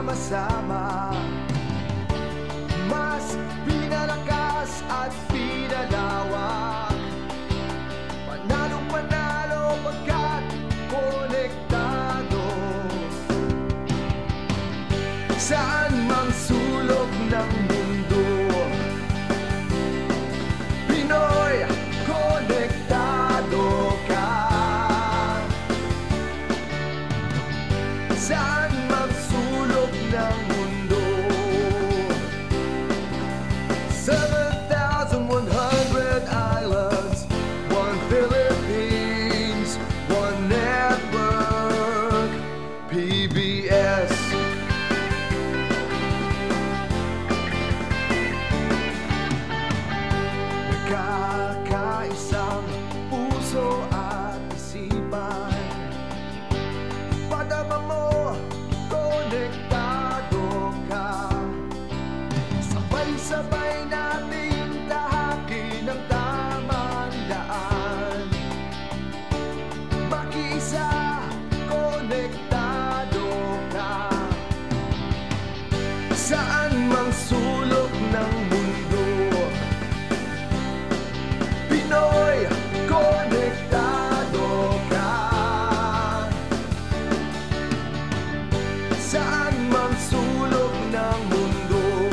sama-sama, mas pinalakas at pinalawak. Panalong panalo pagkat konektado. Saan mang sulok ng mundo, Pinoy, konektado ka. Saan mang sulok ng mundo, 7,100 islands, one Philippines, one network, PBS. Nagkakaisang puso at isipan, padama mo, konektado ka. Sabay-sabay nating tahakin ang tamang daan. Makiisa, konektado ka. Saan mang sulok ng mundo, Pinoy, konektado ka. Saan mang sulok ng mundo,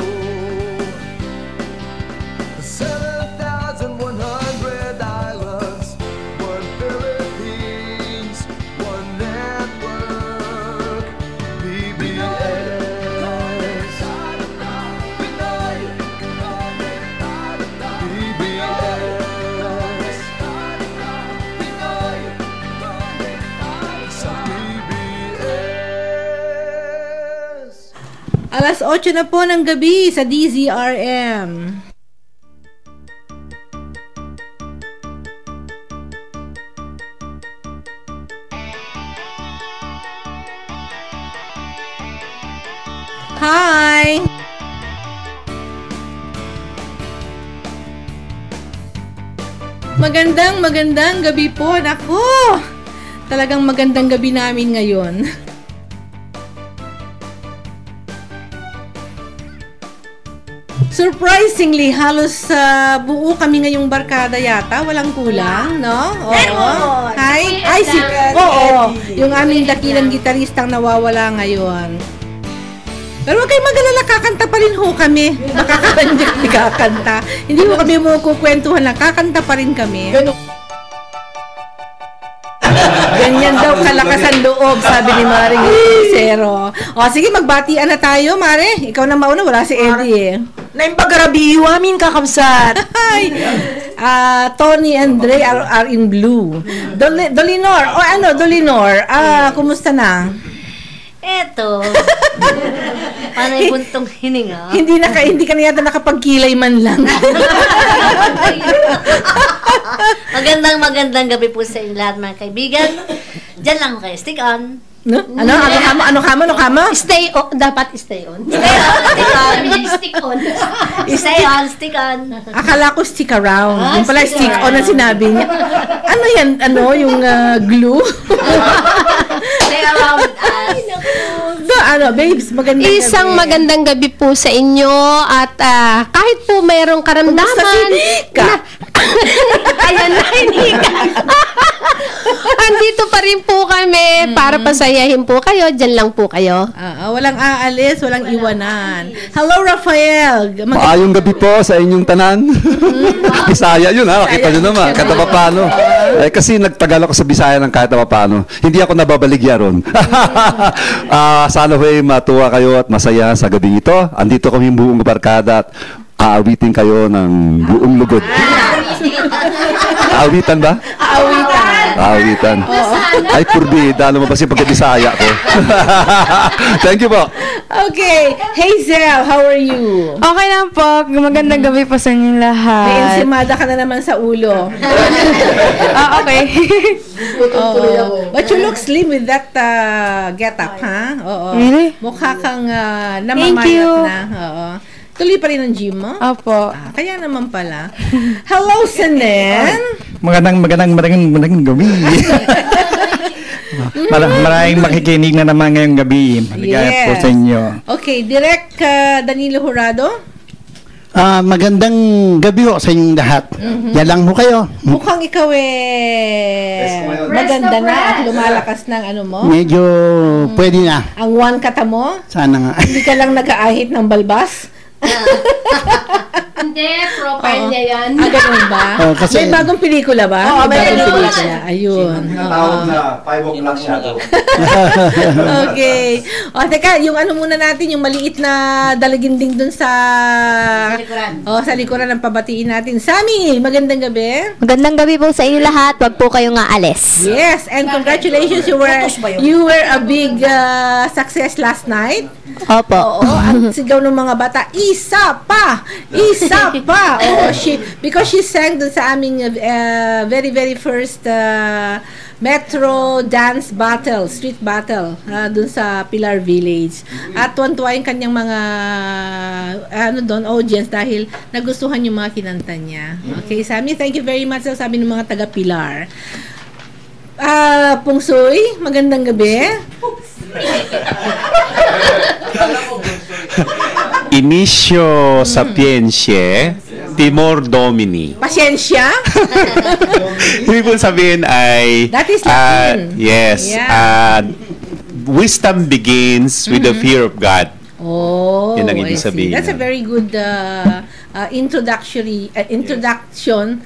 7,100 islands, one Philippines, one network, PBS. Pinoy, konektado ka. PBS. Pinoy, konektado sa PBS. Alas 8 na po ng gabi sa DZRM. Hi! Magandang gabi po. Naku! Talagang magandang gabi namin ngayon. Surprisingly, halos buo kami ngayong barkada yata. Walang kulang, no? Oo. Hi! Ay, oo. Yung aming dakilang gitaristang nawawala ngayon. Pero huwag kayong mag-alala, kakanta pa rin ho kami. Nakakanta. Hindi mo kami kukwentuhan lang, kakanta pa rin kami. Ganyan daw kalakasan loob, sabi ni Maring Zero. O, sige, magbatian na tayo, Mare. Ikaw na mauna, wala si Eddie eh. Naimbagarabi, amin kakamsat. Hi! Tony and Dre are in blue. Dolinor, Dolinor, kumusta na? Eto. Paano yung buntong hininga? Hindi ka na yata nakapagkilay man lang. Magandang gabi po sa inyo lahat, mga kaibigan. Diyan lang kayo, stick on. No? Ano kamo? Stay on, dapat stay on. Stick on. Stick on. Akala ko stick around. Yung pala stick on ang sinabi niya. Ano yan? Yung glue? Stay around with us. Babes, Isang magandang gabi po sa inyo at kahit po mayroong karamdaman ayan na, hindi ka. Andito pa rin po kami para pasayahin po kayo. Diyan lang po kayo. Walang aalis, walang iwanan. Hello, Rafael. Maayong gabi po sa inyong tanan. Bisaya yun ha, makita nyo naman, kahit pa paano. Kasi nagtagal ako sa Bisaya ng kahit pa paano. Hindi ako nababaligya ron. Sana ho'y matuwa kayo at masaya sa gabing ito. Andito kami buong barkada at aawitin kayo ng buong lugod. Aawitan ba? Aawitan. Ay, purbida. Lumabas yung pagkabisaya ko. Thank you po. Okay. Hazel, how are you? Okay lang po. Magandang gabi po sa inyong lahat. May ensimada ka na naman sa ulo. Okay. But you look slim with that get-up, ha? Oo. Really? Mukha kang namamayat na. Oo. Tuloy pa rin ang gym mo? Opo. Kaya naman pala. Hello, Sanen. Magandang gabi. Maraming makikinig na naman ngayong gabi. Maligaya po sa inyo. Okay, Direk Danilo Jurado. Magandang gabi ho sa inyong lahat. Yan lang ho kayo. Mukhang ikaw maganda na at lumalakas ng ano mo. Medyo pwede na. Ang one kata mo. Sana nga. Hindi ka lang nag-aahit ng balbas. Hindi, profile niya yan. Ganun ba? Kasi, may bagong pelikula ba? may bagong pelikula. Ayun. Tinatawag na 5 o'clock shadow. Okay. Teka, yung ano muna natin, yung maliit na dalaginding dun sa likuran. sa likuran ng pabatiin natin. Sammy, magandang gabi. Magandang gabi po sa inyo lahat. Wag po kayong aalis. Yes, and congratulations, you were a big success last night. Opo. Oo, ang sigaw ng mga bata, isa pa! Isa pa! Oo, because she sang dun sa aming very, very first Metro Dance Battle, Street Battle, dun sa Pilar Village. At tuwan-tuwa yung kanyang mga audience dahil nagustuhan yung mga kinanta niya. Okay, Sammy, thank you very much. Sabi ng mga taga-Pilar. Pungsoy, magandang gabi. Inicio Sapientiae, Timor Domini. Pasyensya? Ibig po sabihin ay... That is Latin. Yes. Yeah. Wisdom begins with the fear of God. Oh, Yun ang ibig I see. sabihin. That's a very good introduction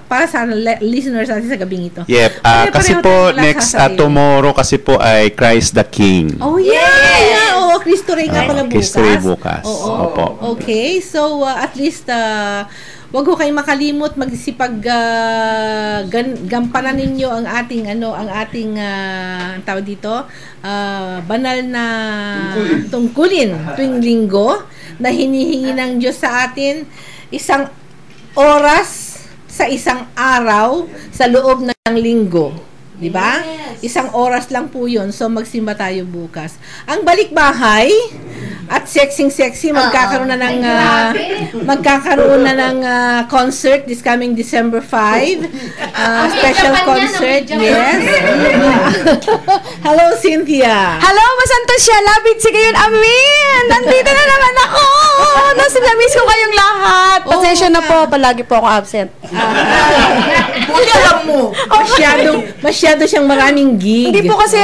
para sa listeners natin sa gabing ito. Yep. Kasi po next tomorrow kasi po ay Christ the King. Oh yeah. Oo, Cristo Rey nga pala bukas. Cristo Rey bukas. Oo. Opo. Okay. So at least wag ho kayong makalimot magsipag gampanan ninyo ang ating tawag dito banal na tungkulin tuwing linggo na hinihingi ng Diyos sa atin isang oras sa isang araw sa loob ng linggo. Di ba? Yes. Isang oras lang po yun. So, magsimba tayo bukas. Ang balikbahay at sexy magkakaroon na ng concert this coming December 5. Special concert. Yes. Hello, Cynthia. Hello, masantos siya. Labid si kayon, amin. Nandito na naman ako. Namiss ko kayong lahat. Pasensya na po. Palagi po ako absent. Buti alam mo. Masyado siyang maraming gig. Hindi po kasi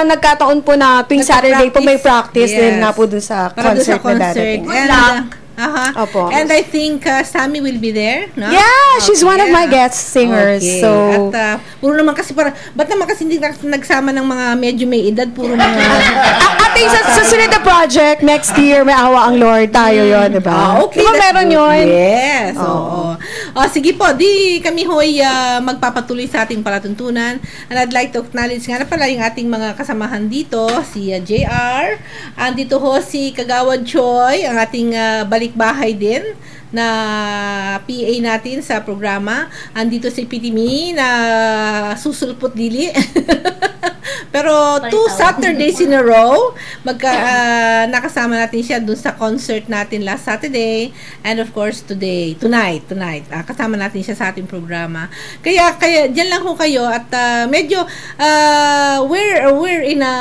nagkataon po na tuwing Saturday po may practice din na po dun sa concert na dadating. Good luck. Opo. And I think Sammy will be there, no? Yeah, she's one of my guest singers. Okay. So, at puro naman kasi ba't naman kasi hindi nagsama ng mga medyo may edad, puro mga ating sa sunod na project, next year, may awa ang Lord, tayo yun, diba? Okay. Diba meron yun? Yes. Oo. Sige po, di kami hoy magpapatuloy sa ating palatuntunan. And I'd like to acknowledge nga na pala yung ating mga kasamahan dito, si JR, andito ho si Kagawad Choi, ang ating balikbahay din na PA natin sa programa. Andito si Pitimi na susulpot dili. Pero 2 Saturdays in a row, nakasama natin siya dun sa concert natin last Saturday and of course tonight. Kasama natin siya sa ating programa. Kaya diyan lang ho kayo at medyo we're in a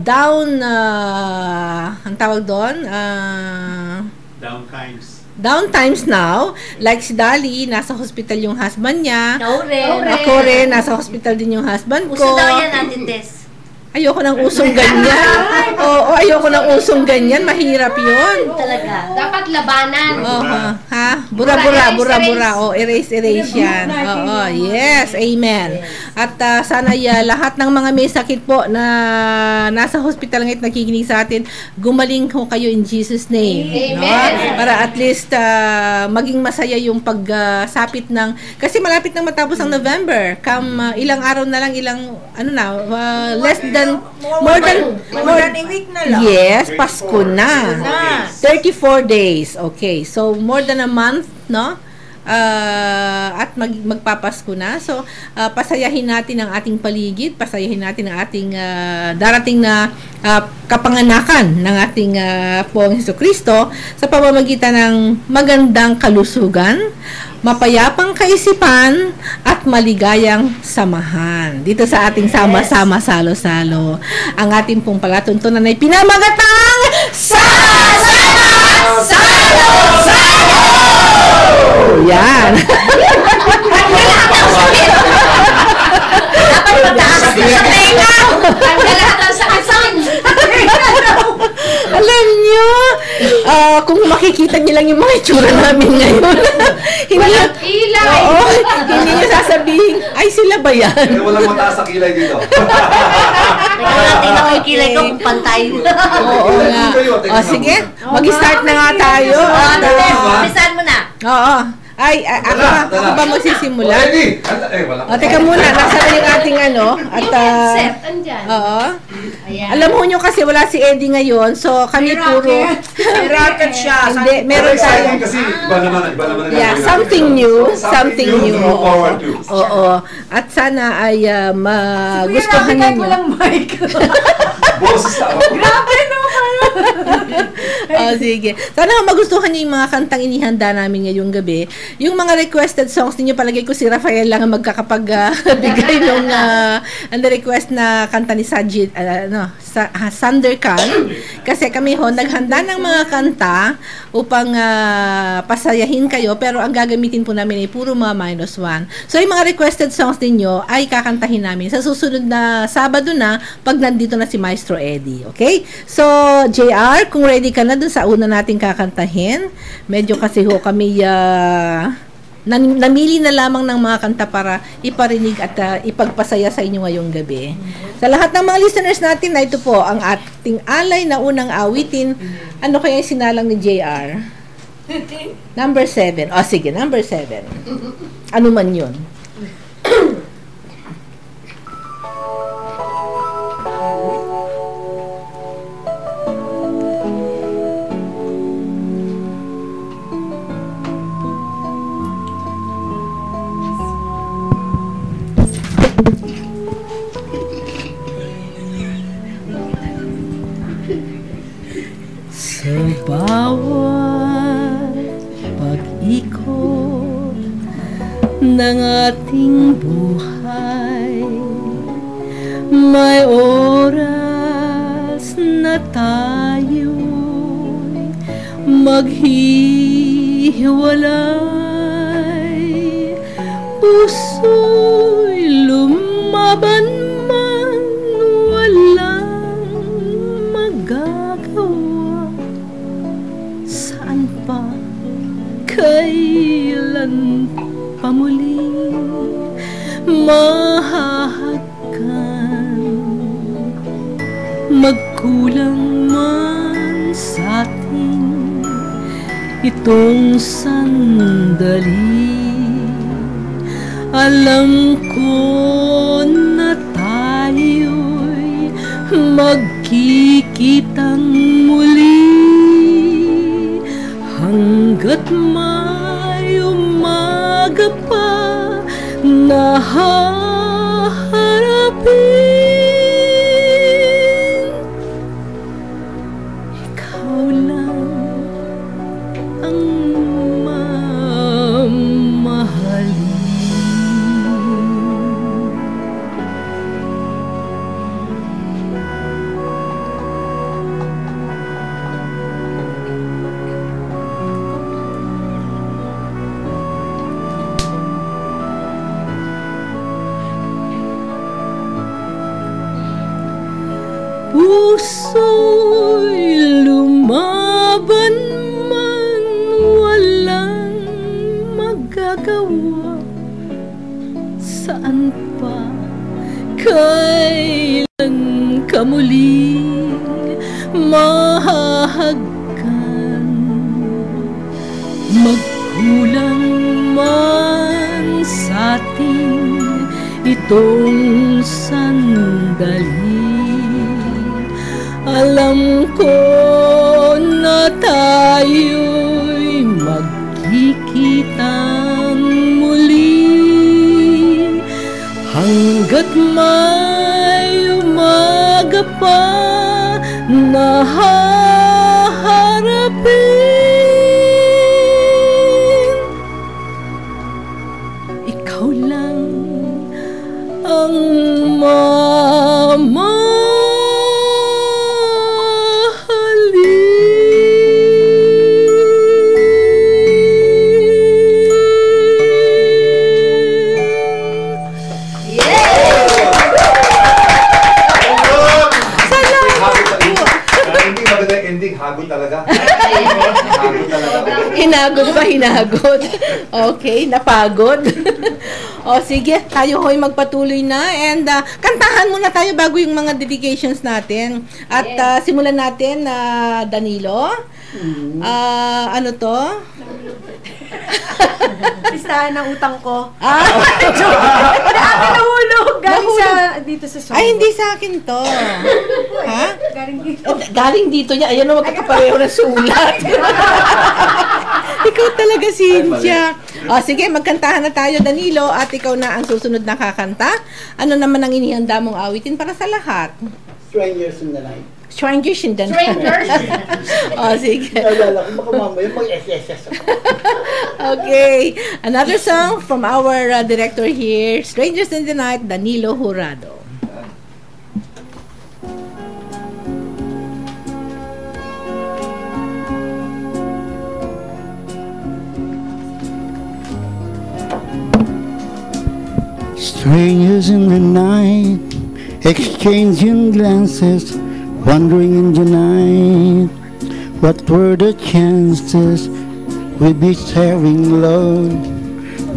down ang tawag doon down times now. Like si Dali, nasa hospital yung husband niya. Ako rin, nasa hospital din yung husband ko. Uso daw yan natin, Des. Ayoko ng usong ganyan. Ayoko ng usong ganyan. Mahirap yun. Talaga. Dapat labanan. Bura-bura. Erase yan. Yes. Amen. At sana lahat ng mga may sakit po na nasa hospital ngayon nakikinig sa atin, gumaling ho kayo in Jesus' name. Amen. No? Para at least maging masaya yung pagsapit ng, kasi malapit nang matapos ang November. Ilang araw na lang, more than a week na lang. Yes, Pasko na. 34 days. Okay. So more than a month, no? at magpapasko na. So, pasayahin natin ang ating paligid, pasayahin natin ang ating darating na kapanganakan ng ating Poong Hesukristo sa pamamagitan ng magandang kalusugan, mapayapang kaisipan, at maligayang samahan. Dito sa ating sama-sama, salo-salo. Ang ating pong palatuntunan ay pinamagatang Sama-sama, Salo-Salo! Yan. Dapat mataas sa tenga. Ang sa kasan. Alam nyo, kung makikita niyo lang yung mga itsura namin ngayon, hindi nyo sasabihin, ay sila ba yan? Walang mataas sa kilay dito. Teka natin nakikilay ko kung pantay. Oo nga. Sige, mag-start na nga tayo. Umpisahan mo na. Oo. Ako ba magsisimula? Teka muna, nasa na yung ating at andyan. oo. Alam mo nyo kasi wala si Eddie ngayon, so kami puro May rocket siya. hindi, meron tayo. Kasi iba naman. Yeah, something new. Oo. At sana ay magustuhan ninyo. mic. Boses na. Grabe naman. Sige. Sana magustuhan niyo yung mga kantang inihanda namin ngayong gabi. Yung mga requested songs ninyo, palagay ko si Rafael lang ang magkakapagbigay nung request na kanta ni Sajid, Sanderkan. Kasi kami naghanda ng mga kanta upang pasayahin kayo, pero ang gagamitin po namin ay puro mga -1. So, yung mga requested songs ninyo ay kakantahin namin sa susunod na Sabado na pag nandito na si Maestro Eddie. Okay? So, JR, kung ready ka na dun sa una nating kakantahin, medyo kasi kami namili na lamang ng mga kanta para iparinig at ipagpasaya sa inyo ngayong gabi. Sa lahat ng mga listeners natin, na ito po ang ating alay na unang awitin. Ano kaya yung sinalang ni JR? Number 7. Sige, number 7. Ano man yun? Sa bawat pag-ikot ng ating buhay, may oras na tayo'y maghihiwalay. Puso'y lumaban man, walang magagawa. Saan pa, kailan pa muling mahahagkan? Magkulang man sa atin itong sandali, alam ko na tayo'y magkikitang muli. Hanggat may umaga pa na haharapin, ikaw lang ang mamahalin. Puso'y lumaban man, walang magagawa. Saan pa, kailan ka muling mahahagkan? Magkulang man sa atin itong sandali, alam ko na tayo'y magkikita Hanggat may umaga pa na haharapin, ikaw lang ang Hagod talaga. Hinagod ba? Hinagod. Okay, napagod. O sige, tayo ho'y magpatuloy na and kantahan muna tayo bago yung mga dedications natin. At simulan natin Danilo. Ano to? Listahan ng utang ko. Nahulog. Galing dito sa Sobo. Ay, hindi sa akin to. Ha? Galing dito. Galing dito niya. Ayan o, magkakapareho na sulat. Ikaw talaga, Cynthia. O, sige, magkantahan na tayo, Danilo, at ikaw na ang susunod na kakanta. Ano naman ang inihanda mong awitin para sa lahat? Strangers in the Night. Strangers in the Night. O, sige. Naalala ko, baka mamaya mag-SSS ako. Okay. Another song from our director here, Strangers in the Night, Danilo Jurado. Strangers in the night, exchanging glances, wandering in the night. What were the chances we'd be sharing love?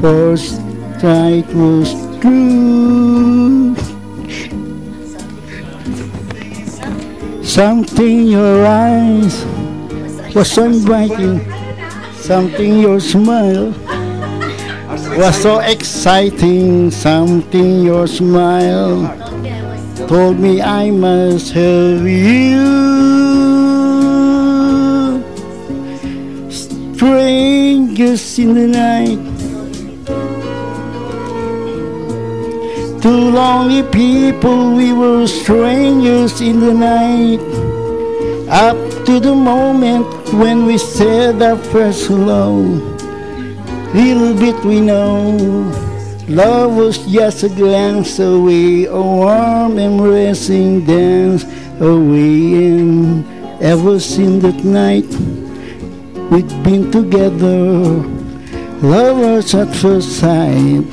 First sight was true. Something in your eyes was so inviting. Something in your smile was so exciting. Something in your smile told me I must have you. Strangers in the night, two lonely people, we were strangers in the night. Up to the moment when we said our first hello, little bit we know, love was just a glance away, a warm embracing dance away. And ever since that night we'd been together, lovers at first sight,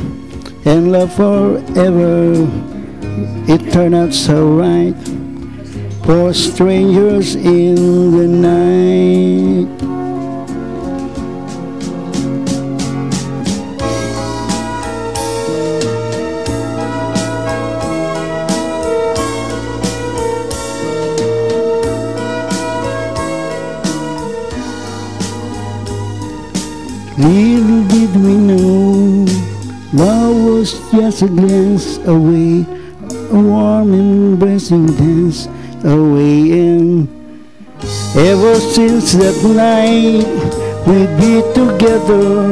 and love forever. It turned out so right for strangers in the night. Little did we know, love was just a glance away, a warm embracing dance away. And ever since that night we'd be together,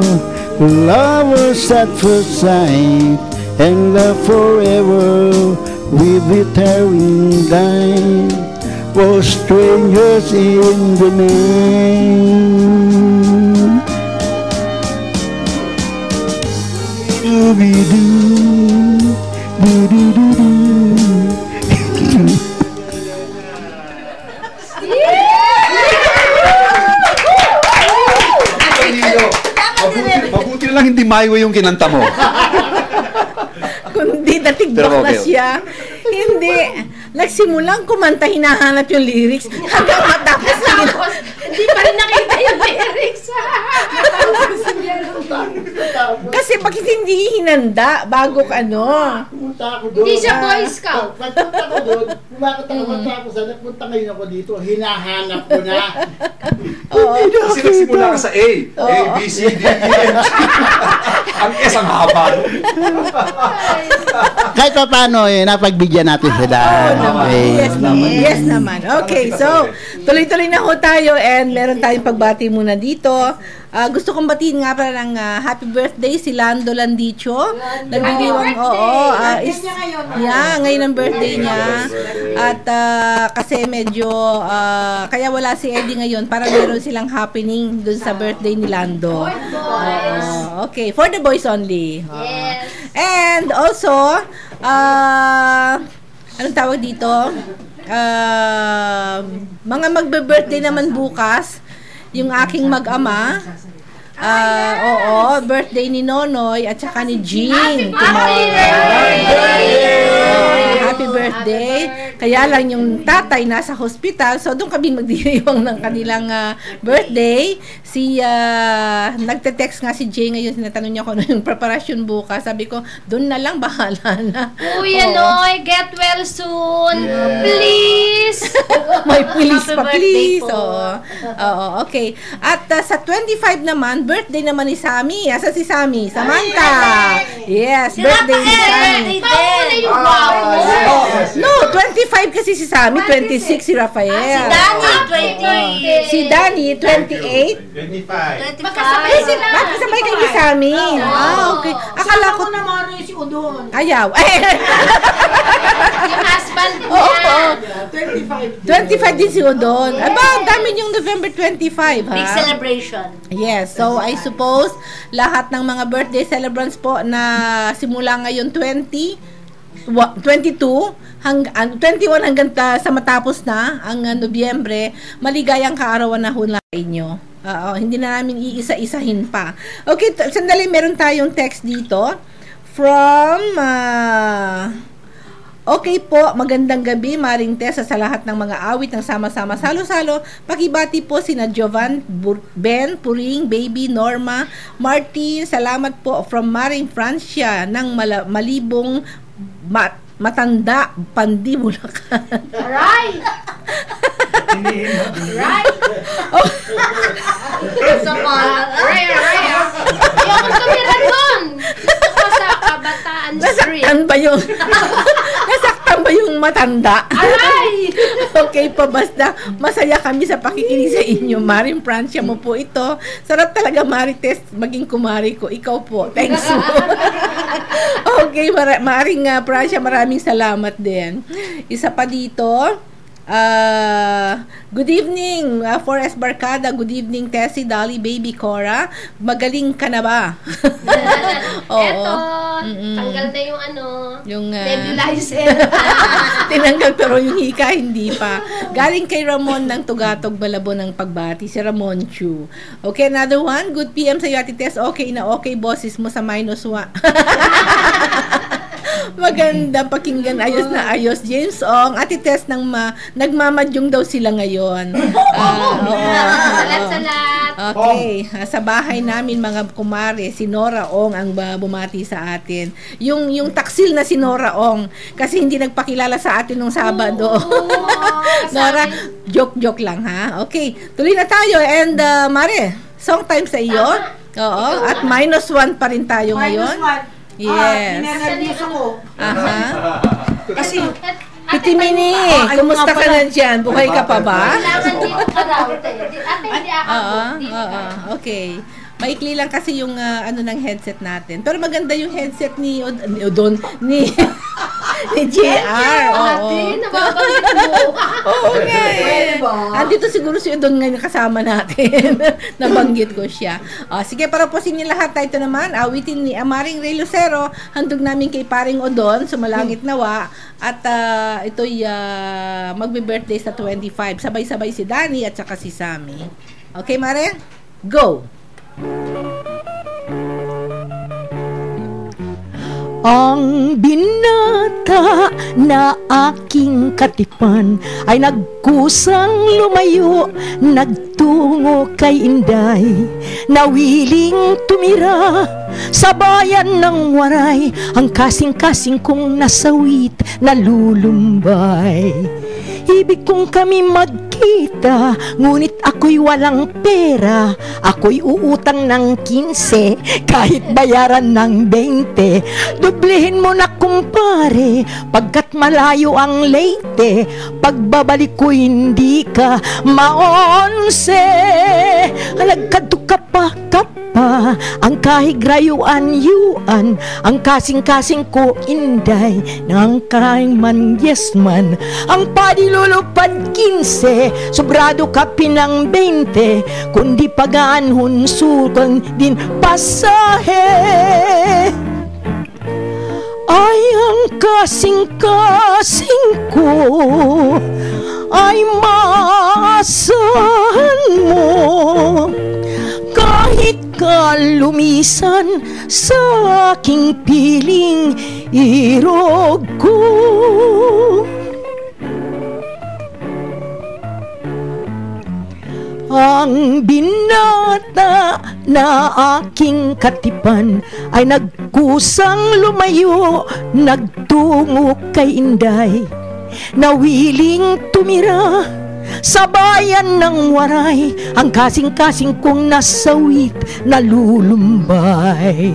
lovers at first sight, and love forever. We'll be tearing down for strangers in the night. Do-be-doo, do-do-do-do. Mabuti na lang hindi maiwa yung kinanta mo. Kundi natigbak na siya. Hindi. Nagsimulang kumanta, hinahanap yung lyrics. Hanggang matapos na Hindi pa rin nakita yung lyrics. Kasi bakit hindi hinanda bago Hindi siya Boy Scout. Pagpunta ko doon, kumakot ako matapos na, nagpunta ngayon ako dito, hinahanap ko na. Kasi nagsimula ka sa A. A, B, C, D, E, F, G. Ang S ang haba. Kahit pa paano, napagbigyan natin sila. Yes naman. Yes naman. Okay, so tuloy-tuloy na ho tayo and meron tayong pagbati muna dito. Gusto kong batiin nga pala ng happy birthday si Lando Landicho. Nagdiriwang, ngayon ang birthday niya. At kasi medyo, kaya wala si Eddie ngayon para meron silang happening dun sa birthday ni Lando. Okay, for the boys only. Yes. And also, anong tawag dito? Mga magbe-birthday naman bukas, yung aking mag-ama. Birthday ni Nonoy at saka ni Jean Happy birthday. Kaya lang yung tatay nasa hospital, so doon kami magdiriwang ng kanilang birthday. Nagte-text nga si Jay ngayon, sinatanong niya ko ano yung preparasyon bukas. Sabi ko, doon na lang, bahala na. Uy, Noy, get well soon. Please. May please pa, please. Okay. At sa 25 naman, birthday naman ni Sammy. Asa si Sammy? Samantha. Yes, birthday ni Sammy. No, 25 kasi si Sammy, 26 si Rafael. Si Danny, 20. Si Danny, 28. 25. Bakit sabay kayo ni Sammy? Okay. Akala ko na maro si Udon. Ayaw. Yung husband niya. 25 din si Udon. Aba, ang dami yung November 25, ha? Big celebration. Yes. So, I suppose, lahat ng mga birthday celebrants po na simula ngayon 22 hanggang 21 hanggang sa matapos na ang Nobyembre, maligayang kaarawan na hula inyo. Hindi na namin iisa-isahin pa. Okay, sandali, meron tayong text dito from okay po, magandang gabi, Maring Tessa, sa lahat ng mga awit ng sama-sama salo-salo. Pakibati po sina Jovan, Ben, Puring, Baby, Norma, Martin. Salamat po from Maring Francia ng Malibong Matanda, Pandi, Bulacan. Right. Right. Ayoko tumira doon. Gusto ko sa Kabataan Street. Nasaktan ba yung matanda? Aray! Okay po, basta masaya kami sa pakikinig sa inyo. Maring Francia mo po ito. Sarap talaga, Marites, maging kumari ko. Ikaw po. Thanks po. Okay, Maring Francia, maraming salamat din. Isa pa dito. Good evening, Forest Barkada. Good evening, Tessie, Dolly, Baby, Cora. Magaling ka na ba? Eto, tanggal na yung nebulizer. Tinanggal pero yung hika, hindi pa. Galing kay Ramon ng Tugatog, Malabon ng pagbati. Si Ramon Chu. Okay, another one. Good PM sa iyo, Ate Tess. Okay na okay, bosses mo sa -1. Maganda pakinggan, ayos na ayos. James Ong, Ate Tess nagmamadyong daw sila ngayon. Salat. Okay, sa bahay namin mga kumare, si Nora Ong ang bumati sa atin. Yung taksil na si Nora Ong kasi hindi nagpakilala sa atin nung Sabado. Nora, joke lang ha. Okay, tuloy na tayo and Mare, song time sa iyo. Oo, at -1 pa rin tayo ngayon. Yes. Ninervyos ako. Kasi, Piti Mini, kumusta ka na dyan? Buhay ka pa ba? Kailangan dito ka daw. Hindi ako. Okay. Maikli lang kasi yung ng headset natin. Pero maganda yung headset ni Odon, ni JR. Nababanggit mo. Oo nga eh. Andito siguro si Odon ngayon kasama natin. Nabanggit ko siya. Sige, para po sa inyo lahat, ito naman, awitin ni Amaring Ray Lucero, handog namin kay Paring Odon, sumalangit nawa. At ito'y magbe-birthday sa 25. Sabay-sabay si Danny at saka si Sammy. Okay, Mare? Go! Ang binata na aking katipan ay nagkusang lumayo, nagtungo kay Inday, nawiling tumira sa bayan ng Waray, ang kasing-kasing kong nasawit, nalulumbay. Ibig kong kami magkita, ngunit ako'y walang pera, ako'y uutang ng 15, kahit bayaran ng 20. Doblehin mo na kumpare, pagkat malayo ang Leyte, pagbabalik ko hindi ka maonse. Alagkado ka pa, ang kahigrayuan yuan, ang kasing-kasing ko inday, ng kahing man yes man, ang padilulupad 15, sobrado ka pinang 20, kundi pagaan hunsukan din pasahe. Ay ang kasing-kasing ko ay maasahan mo, kahit ka lumisan sa aking piling irog ko. Ang binata na aking katipan ay nagkusang lumayo, nagtungo kay Inday, nawiling tumira sa bayan ng Waray, ang kasing-kasing kong nasawit nalulumbay.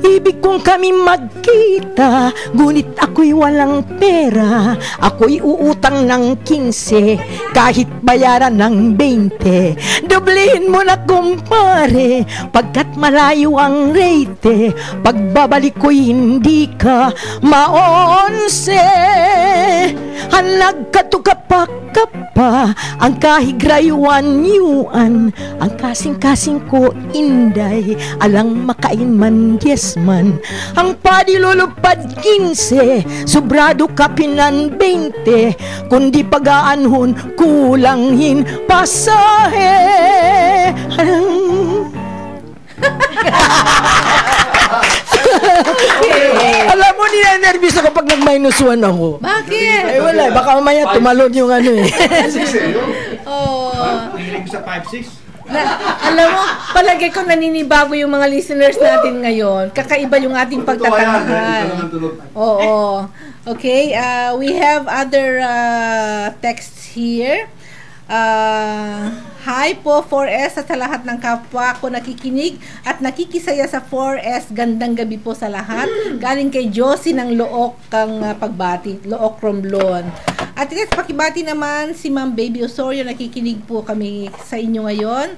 Ibig kong kami magkita, ngunit ako'y walang pera, ako'y uutang ng 15, kahit bayaran ng 20. Doblehin mo na kumpare, pagkat malayo ang rate, pagbabalik ko'y hindi ka maonse. Halag ka to kapak pa, ang kahigrayuan yuan, ang kasing-kasing ko inday, alang makain man yes man, ang padilulupad 15, sobrado ka pinan 20, kundi pagaanhon kulanghin pasahe. Alam mo, nina-nervous ako pag nag-minus 1 ako. Bakit? Ay wala, baka mamaya tumalon yung ano eh. Nahilig sa 5-6. Alam mo, palagay ko naninibago yung mga listeners natin ngayon. Kakaiba yung ating pagtatanghal. Oo. Okay, we have other texts here. Hi po 4S at sa lahat ng kapwa ko nakikinig at nakikisaya sa 4S. Gandang gabi po sa lahat. Galing kay Josie ng Look kang pagbati, Look Romblon. At pakibati naman si Ma'am Baby Osorio, nakikinig po kami sa inyo ngayon.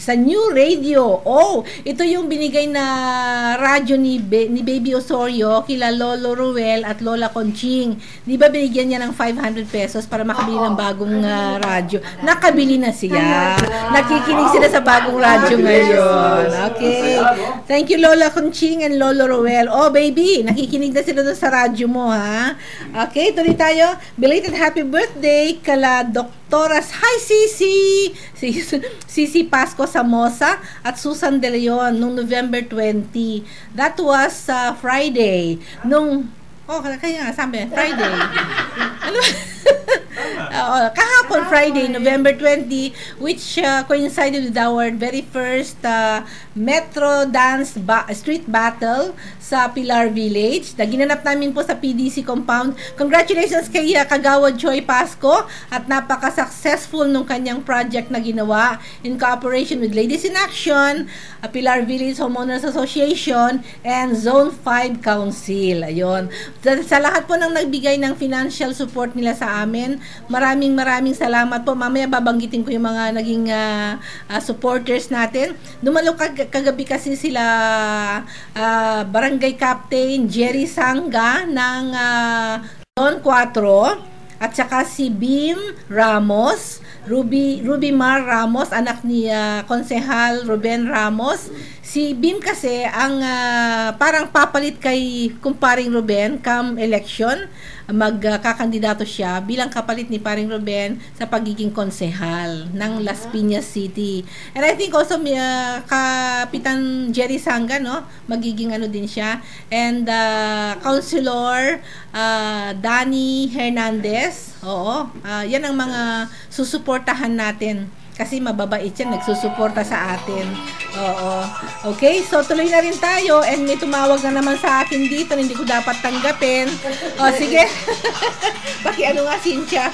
Sa new radio. Oh, ito yung binigay na radyo ni Baby Osorio kila Lolo Ruel at Lola Conching. Di ba binigyan niya ng 500 pesos para makabili ng bagong radyo? Nakabili na siya. Nakikinig sila sa bagong radyo ngayon. Okay. Thank you Lola Conching and Lolo Ruel. Oh baby, nakikinig na sila doon sa radyo mo ha. Okay, tuloy tayo. Belated happy birthday kala Doktoras. Hi Sisi! Sisi Pasco Samosa at Susan De Leon nung November 20. That was Friday. Kaya nga sabi, Friday. Ano? Kahapon Friday, November 20, which coincided with our very first Metro Dance Street Battle sa Pilar Village. Ginanap namin po sa PDC compound. Congratulations kay Kagawad Joy Pasco at napaka-successful nung kanyang project na ginawa in cooperation with Ladies in Action, Pilar Village Homeowners Association, and Zone 5 Council. Ayun. Sa lahat po ng nagbigay ng financial support nila sa amin, maraming salamat po. Mamaya babanggitin ko yung mga naging supporters natin. Dumalo kagabi kasi sila Barangay Captain Jerry Sangga ng Zone 4 at saka si Bim Ramos, Ruby Mar Ramos, anak ni Konsehal Ruben Ramos. Si Bim kasi ang parang papalit kay kumparing Ruben come election, magkakandidato siya bilang kapalit ni paring Ruben sa pagiging konsehal ng Las Piñas City. And I think also Kapitan Jerry Sangga, no, magiging ano din siya. And Councilor Danny Hernandez. Oo, yan ang mga susuportahan natin. kasi mababait siya, nagsusuporta sa atin. Oo. Okay, so tuloy na rin tayo and may tumawag na naman sa akin dito na hindi ko dapat tanggapin. O, sige. Ano nga, Cynthia?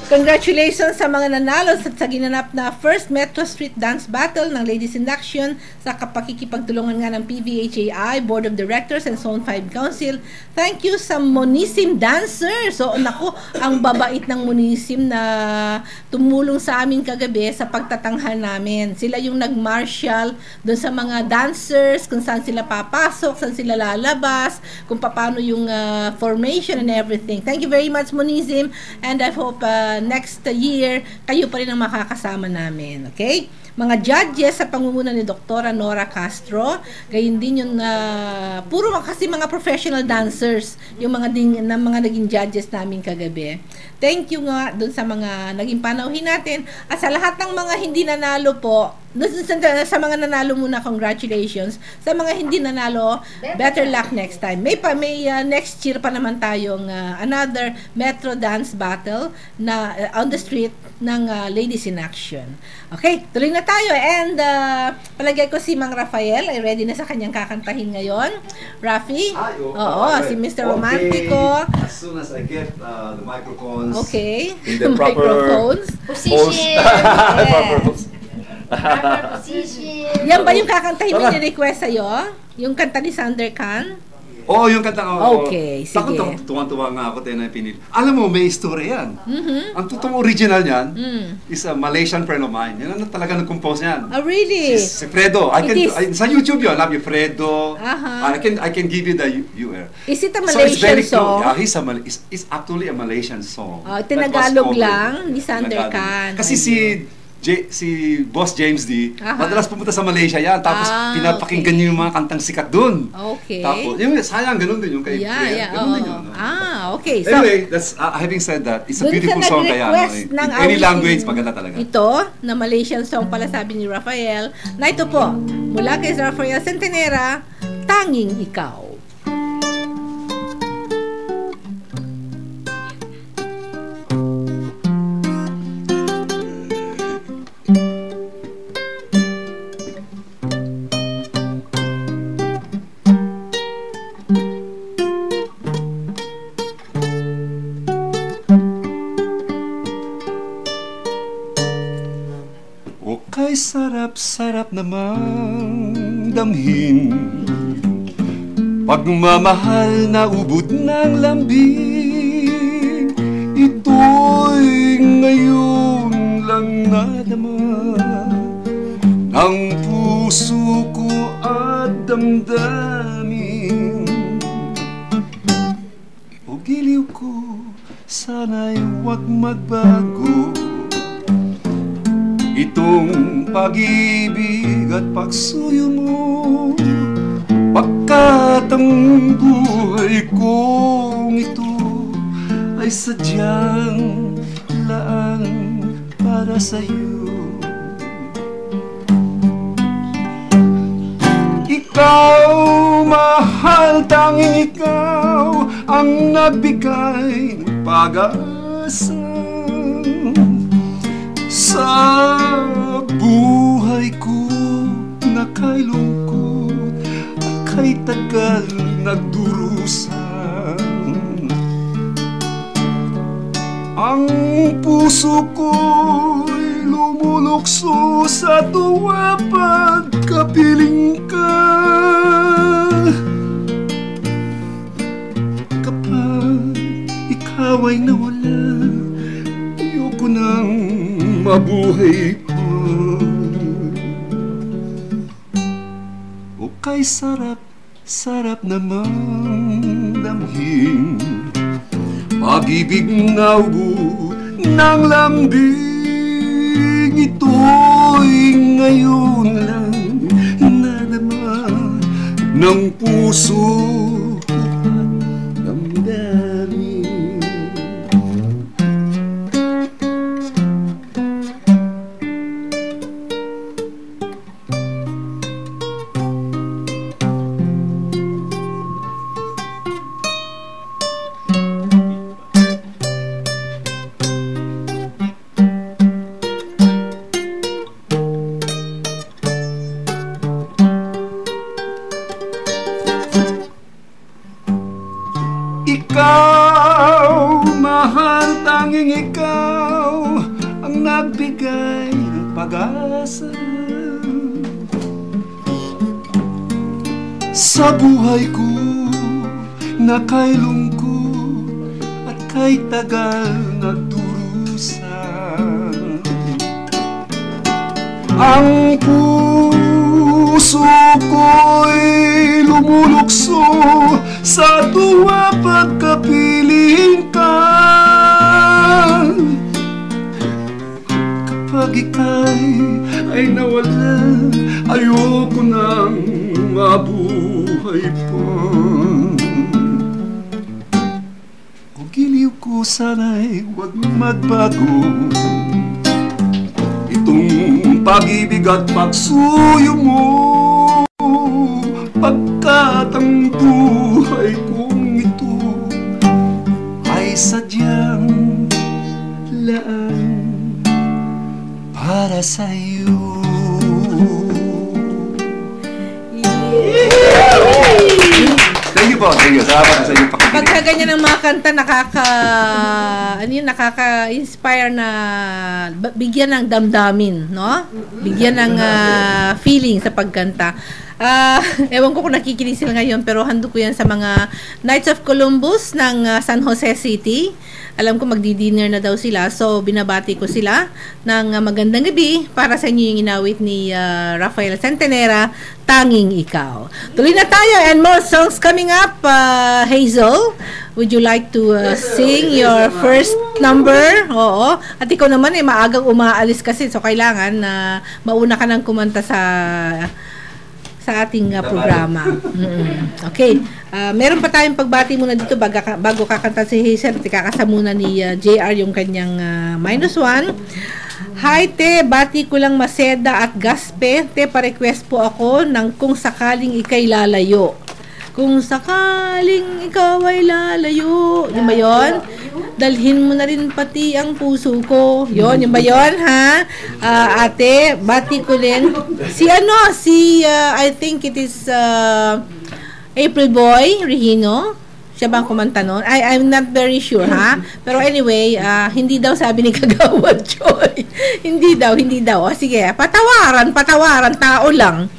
Congratulations sa mga nanalo sa ginanap na First Metro Street Dance Battle ng Ladies in Action sa kapakikipagtulungan nga ng PVHAI, Board of Directors and Zone 5 Council. Thank you sa Monisim Dancers. So, naku, ang babait ng Monisim na tumulong sa amin kagabi sa pagtatanghal namin. Sila yung nag-marshal doon sa mga dancers, kung saan sila papasok, saan sila lalabas, kung paano yung formation and everything. Thank you very much, Monisim, and I hope next year kayo pa rin ang makakasama namin. Okay? Mga judges sa pangunguna ni Dr. Nora Castro, gayon din yung puro kasi mga professional dancers yung mga naging judges namin kagabi. Thank you nga dun sa mga naging panauhin natin at sa lahat ng mga hindi nanalo po. Sa mga nanalo muna, congratulations. Sa mga hindi nanalo, better luck next time. May next year pa naman tayong another Metro Dance Battle na on the street ng Ladies in Action. Okay, tuloy na tayo. And palagay ko si Mang Rafael ay ready na sa kanyang kakantahin ngayon. Rafi? Oo, si Mr. Romantico. As soon as I get the microphones in the proper position. Yan ba yung kakantahin mo ni-request sa'yo? Yung kanta ni Sander Khan? Oo, yung kanta ko. Okay, sige. Tuwan-tuwa nga ako tayo na pinili. Alam mo, may story yan. Ang totoong original niyan is a Malaysian friend of mine. Yan ang talaga nag-compose niyan. Oh, really? Si Fredo. Sa YouTube yun. Alam you, Fredo. I can give you the UR. Is it a Malaysian song? Yeah, it's actually a Malaysian song. Tinagalog lang ni Sander Khan. Kasi si Boss James D, madalas pumunta sa Malaysia yan, tapos pinapakinggan niyo yung mga kantang sikat dun. Okay. Tapos, yung sayang, ganun din yung kay Freya. Ganun din yun. Okay. So, anyway, having said that, it's a beautiful song kaya. Any language, maganda talaga. Ito, na Malaysian song pala sabi ni Rafael, na ito po, mula kay Rafael Centenera, Tanging Ikaw. Sarap-sarap namang damhin pagmamahal na ubod ng lambing. Ito'y ngayon lang nadama ng puso ko at damdamin. O giliw ko, sana'y huwag magbago itong pag-ibig at pagsuyo mo, pagkat ang buhay kong ito ay sadyang laan para sa'yo. Ikaw, mahal, tanging ikaw ang nagbigay ng pag-asa sa buhay ko na kay lungkot at kay tagal nagdurusan. Ang puso ko'y lumulukso sa tuwa pagkapiling ka. Kapag ikaw ay nawala, ayoko nang mabuhay pa. O kay sarap namang damhin pag-ibig na ubod ng lambing. Ito'y ngayon lang nadama ng puso at damdamin. Ikaw, mahal, tanging ikaw ang nagbigay ng pag-asa sa buhay ko na kay lungkot at kay tagal nagdurusa. Ang puso ko'y lumulukso sa tuwa pagkapiling ka. Kapag ika'y ay nawala, ayoko nang mabuhay pa. Kung giliw ko sana'y huwag magbago, itong pag-ibig at pagsuyo mo, pagkat ang buhay kong ito ay sadyang laan para sa'yo. Thank you po, thank you. Salamat sa inyong pakikinig. Pagka ganyan ang mga kanta, nakaka-inspire na bigyan ng damdamin, no? Bigyan ng feeling sa pagkanta. Ewan ko kung nakikinig sila ngayon, pero handog ko yan sa mga Knights of Columbus ng San Jose City. Alam ko magdi-dinner na daw sila, so binabati ko sila ng magandang gabi para sa inyo yung inawit ni Rafael Centenera, Tanging Ikaw. Tuloy na tayo and more songs coming up. Hazel, would you like to sing your first number? Oo. At ikaw naman maagang umaalis kasi, so kailangan na mauna ka nang kumanta sa ating programa. Okay. Meron pa tayong pagbati muna dito bago kakanta si Hazel. Kakasa muna ni JR yung kanyang -1. Hi, te. Bati ko lang Maseda at Gaspe. Te, pa-request po ako ng Kung Sakaling Ika'y Lalayo. Kung sakaling ikaw ay lalayo. Yung ba yun? Dalhin mo na rin pati ang puso ko. Yun, yung ba yun, ha? Ate, bati ko din. I think it is April Boy Regino. Siya bang kumanta nun? I'm not very sure, ha? Pero anyway, hindi daw sabi ni Kagawad Joy. hindi daw. O, sige, patawaran, tao lang.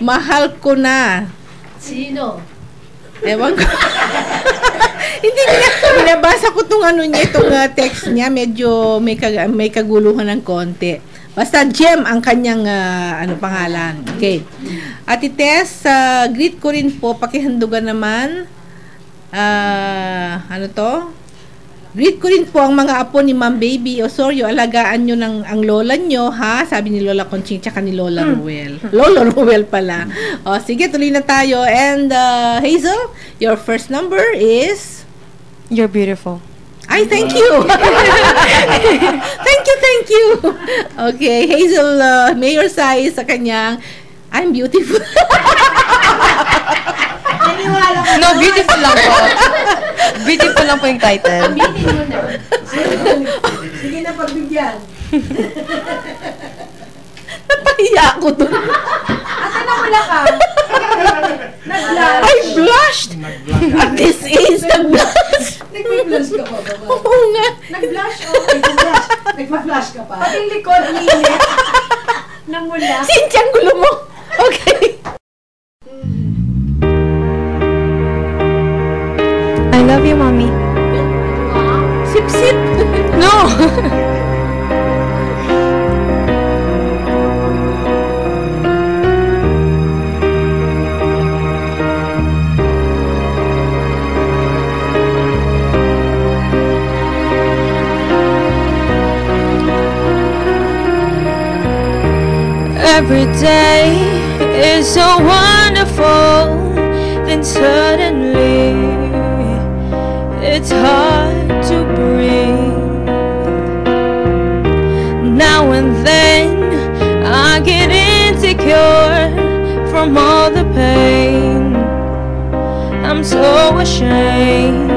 Mahal ko na. Sino? Ewan ko. Hindi niya. Binabasa ko itong text niya. Medyo may kaguluhan ng konti. Basta Jem ang kanyang pangalan. Okay. Ate Tess, greet ko rin po. Pakihandugan naman. Greet ko rin po ang mga apo ni Ma'am Baby Osorio. Alagaan nyo ang lola nyo, ha? Sabi ni Lola Conching, tsaka ni Lola Ruel. Lola Ruel pala. O, sige, tuloy na tayo. And, Hazel, your first number is? You're beautiful. Ay, thank you. Thank you. Okay, Hazel, Mayor Sai sa kanyang I'm beautiful. No, beautiful lang po. Beautiful lang po yung title. Sige na, pagbigyan. Napahiya ako doon. Ate, nakula ka. Nag-blush. I blushed. At this age, nag-blush. Nag-blush ka pa ba? Oo nga. Nag-blush, nag-blush. Nag-flush ka pa. Pati likod, umiinit. Namula. Sintiang gulo mo. Okay. I love you, Mommy. Sip-sip. No! Every day is so wonderful, then suddenly it's hard to breathe. Now and then I get insecure from all the pain. I'm so ashamed.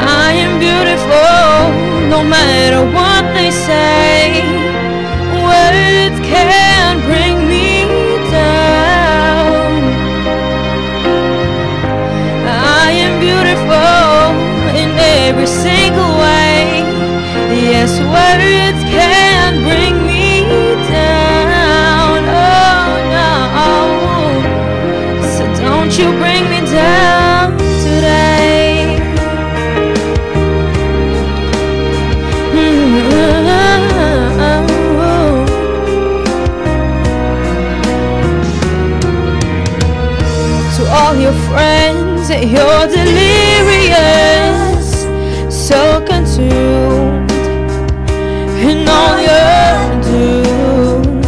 I am beautiful no matter what they say. Words can't bring me down. you bring me down today. To all your friends, you're delirious, so consumed in all you're doing,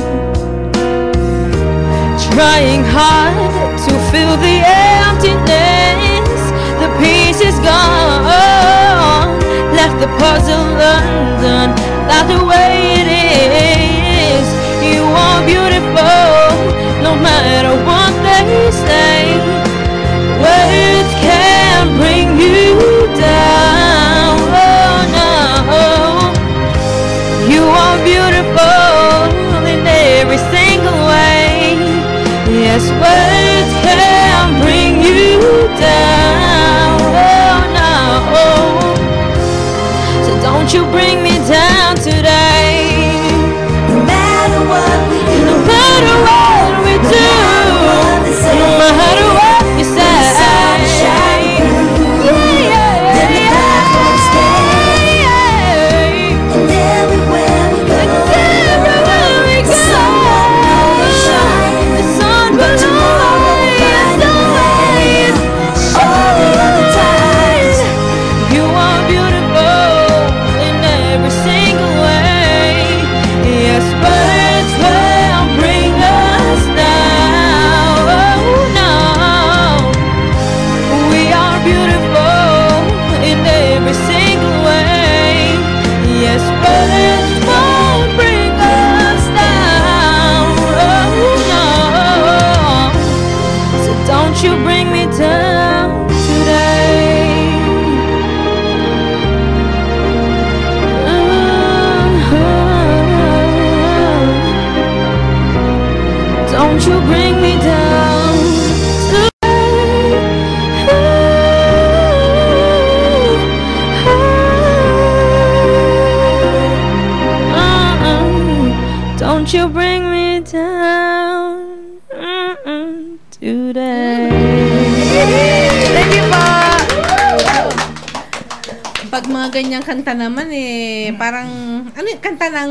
trying hard to fill the emptiness. The piece is gone, left the puzzle undone. That's the way it is. You are beautiful, no matter what they say. Words can't bring you down. Oh no, you are beautiful in every single way. Yes, words can bring you down. Oh no, so don't you bring me down today. No matter what we do, no matter what we do, no matter what you say. You bring me down today. Don't you bring me down today. Don't you bring me down today. Thank you po. Pag mga ganyang kanta naman parang ano yung kanta ng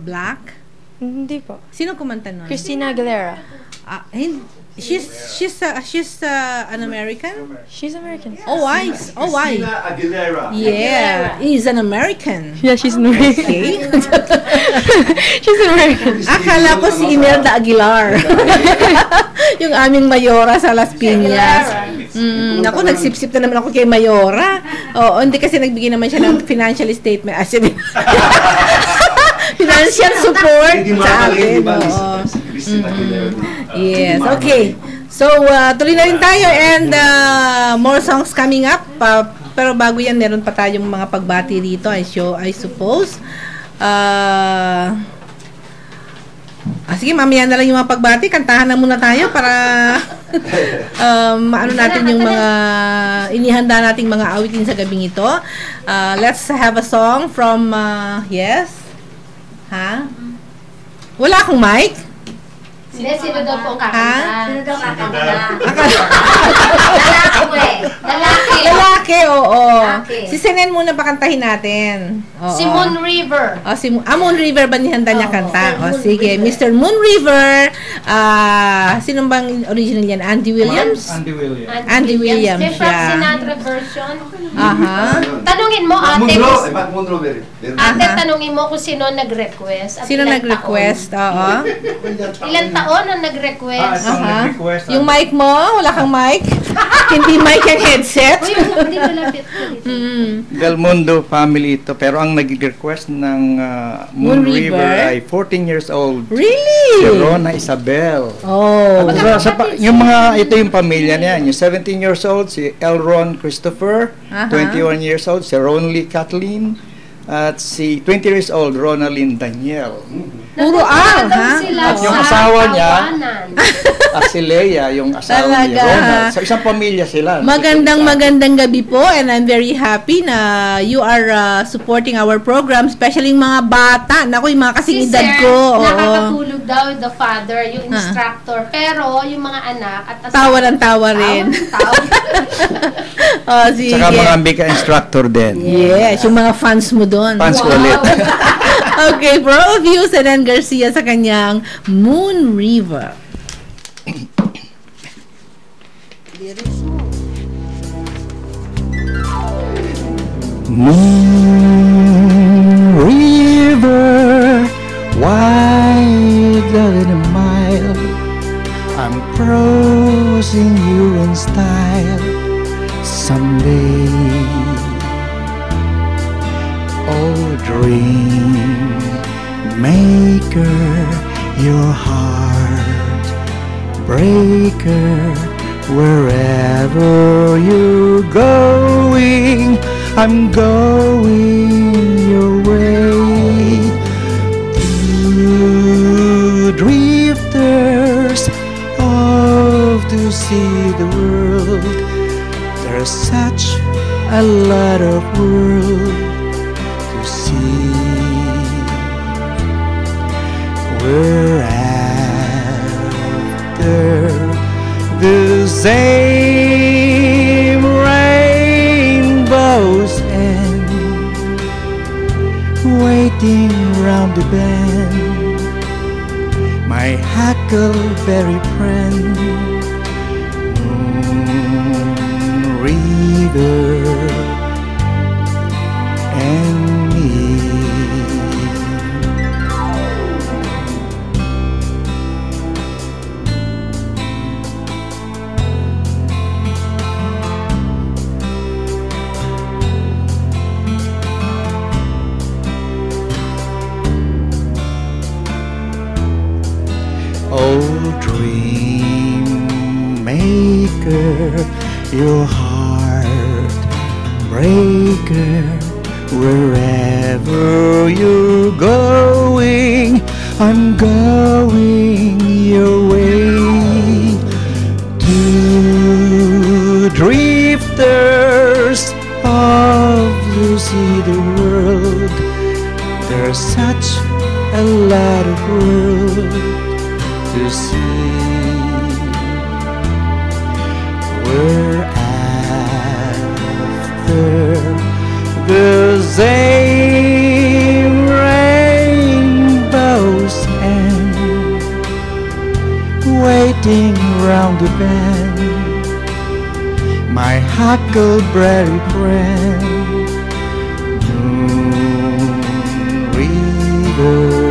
Black? Hindi po. Sino kumanta nun? Christina Aguilera. She's an American? She's American. Oh, why? Christina Aguilera. Yeah, he's an American. Yeah, she's an American. Okay. She's an American. Akala ko si Imelda Aguilar. Yung aming mayora sa Las Piñas. Naku, nagsipsip na naman ako kay mayora. Oo, hindi kasi nagbigay naman siya ng financial statement. Financial support sa akin. Yes, okay. So, tuloy na rin tayo and more songs coming up. Pero bago yan, meron pa tayong mga pagbati rito, I suppose. Sige, mamaya na lang yung mga pagbati. Kantahan na muna tayo para maano natin yung mga inihanda nating mga awitin sa gabing ito. Let's have a song from, yes? Ha? Wala akong mic? Sino daw po ang kakanta? Ha? Sino daw kakanta? Lalaki po Lalaki, oo. Okay. Si Senen muna pakantahin natin. Oo. Si Moon River. Moon River ba nihanda niya kanta? Sige, Mr. Moon River. Sino bang original yan? Andy Williams? Andy Williams. Yung Frank Sinatra version. Aha. Tanungin mo, ate. Ate, tanungin mo kung sino nag-request. Sino nag-request? Oo. Ilang taon ang nag-request? Yung mic mo? Wala kang mic? Hindi mic yung headset? Hindi ko lapit. Del Mundo family ito, pero ang nag-request ng Moon River ay 14 years old. Really? Si Rona Isabel. Oh. Yung mga, ito yung pamilya niya. Yung 17 years old, si Elron Christopher. 21 years old, si Ronly Kathleen. At si 20 years old, Ronalyn Daniel. Puro R, ha? At yung asawa niya, at si Leia, yung asawa ni Ronald. Sa isang pamilya sila. Magandang gabi po, and I'm very happy na you are supporting our program, especially yung mga bata. Naku, yung mga kasing edad ko. Nakakatulog daw the father, yung instructor. Pero yung mga anak at tawa ng tawa rin. Sige. Saka mga ambika instructor din. Yes, yung mga fans mo doon. Fans ko ulit. Okay, for all of you, Senen Garcia sa kanyang Moon River. Moon River, wider than a mile, I'm crossing you in style someday. Oh, dream maker, your heart breaker, wherever you're going, I'm going your way. Two drifters off to see the world. There's such a lot of world to see. We're after the same rainbow's end, waiting round the bend, my huckleberry friend, Moon River and me. Oh, dream maker, your heart breaker, wherever you're going, I'm going your way. Two drifters off to see the world. There's such a lot of world to see. We're after the same rainbow's end, waiting round the bend, my huckleberry friend, Moon River.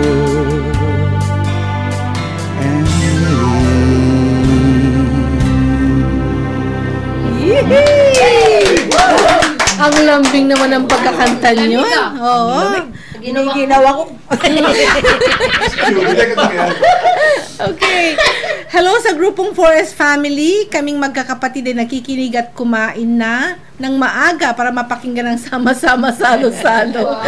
Ang lambing naman ng pagkakanta nyo. Oo. Ginawa ko. Okay. Hello sa grupong Forest Family. Kaming magkakapatid ay nakikinig at kumain na ng maaga para mapakinggan ng sama-sama salo-salo.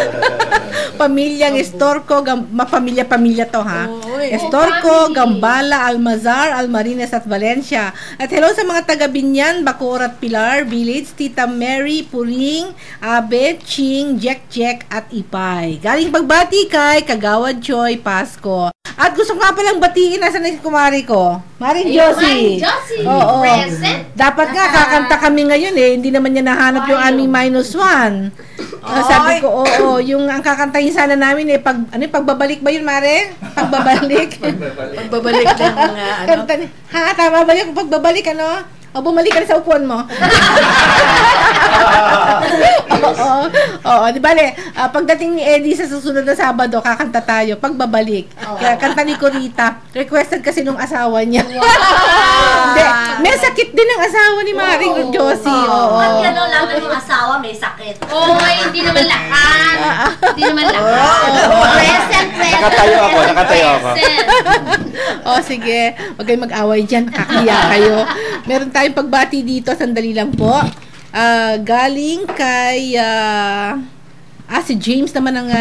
Pamilyang Estorco, mapamilya-pamilya to ha. Estorco, Gambala, Almazar, Almarines at Valencia. At hello sa mga taga Binyan, Bacoor at Pilar Village, Tita Mary, Puring, Abe, Ching, Jek at Ipay. Galing pagbati kay Kagawad Choy Pasko. At gusto ko nga palang batiin, nasa na si kumari ko? Maring Josie. Oo. Present. Dapat nga, kakanta kami ngayon eh. Hindi naman niya nahanap yung aming -1. Sabi ko, oo, yung ang kakantahin sana namin eh, pagbabalik ba yun, Mare? Pagbabalik? Pagbabalik ng mga ano? Ha, tama ba yun? Pagbabalik, ano? O, bumalik ka na sa upuan mo. Oo, di ba pagdating ni Eddie sa susunod na Sabado, kakanta tayo, pagbabalik. Kaya kanta ni Corita, requested kasi nung asawa niya. Hindi, may sakit din ang asawa ni Maring Josie. At gano'n lang na yung asawa may sakit. Oo, hindi naman lakan. Hindi naman lakan. Present. Nakatayo ako. O, sige. Huwag kayong mag-away dyan. Kakiya kayo. Meron tayong pagbati dito. Sandali lang po. Galing kay Si James naman ang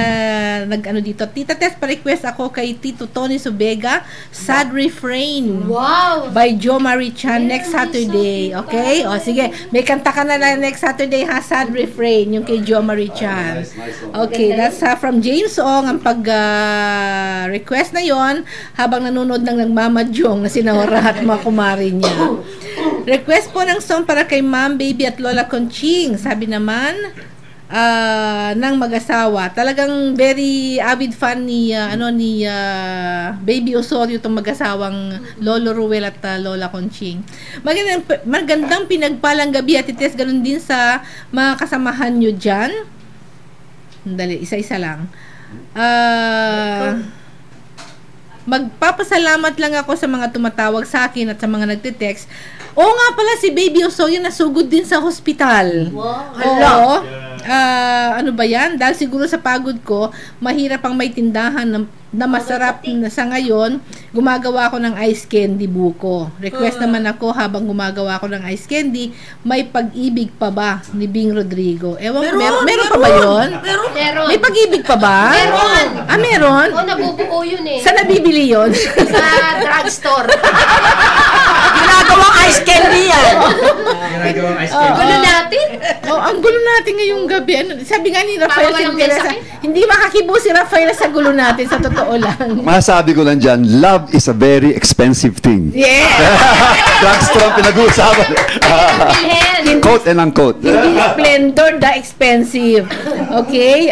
nag-ano dito. Tita Tess, pa-request ako kay Tito Tony Subega, Sad Refrain. Wow! By Jo Marie Chan next Saturday. Okay? O, sige. May kanta ka na next Saturday ha, Sad Refrain, yung kay Jo Marie Chan. Okay, that's from James Ong ang pag-request na yon habang nanonood ng nagmamadyong na sinawara at mga kumari niya. Request po ng song para kay Ma'am, Baby at Lola Conching. Sabi naman, ng mag-asawa. Talagang very avid fan ni Baby Osorio itong mag-asawang Lolo Ruel at Lola Conching. Magandang pinagpalang gabi at ites ganun din sa mga kasamahan nyo dyan. Dali, isa-isa lang. Magpapasalamat lang ako sa mga tumatawag sa akin at sa mga nagte-text. Oo nga pala, si Baby Osorio nasugod din sa hospital. Wow. Oo. Ano ba yan? Dahil siguro sa pagod ko, mahirap ang may tindahan na masarap na sa ngayon, gumagawa ako ng ice candy buko. Request naman ako habang gumagawa ako ng ice candy, may pag-ibig pa ba ni Bing Rodrigo? Ewan, meron pa ba yun? Meron. May pag-ibig pa ba? Meron. Meron? Oo, nabubuo yun eh. Saan nabibili yun? Sa drugstore. Ginagawang ice candy yan. Ginagawang ice candy. Gulo natin. Ang gulo natin ngayong gabi. Sabi nga ni Rafael Sinteresa, hindi makakibo si Rafael sa gulo natin, sa totoo lang. Masabi ko lang dyan, love is a very expensive thing. Yeah! Drugstore ang pinag-uusapan. Quote and unquote. Hindi splendor, the expensive. Okay?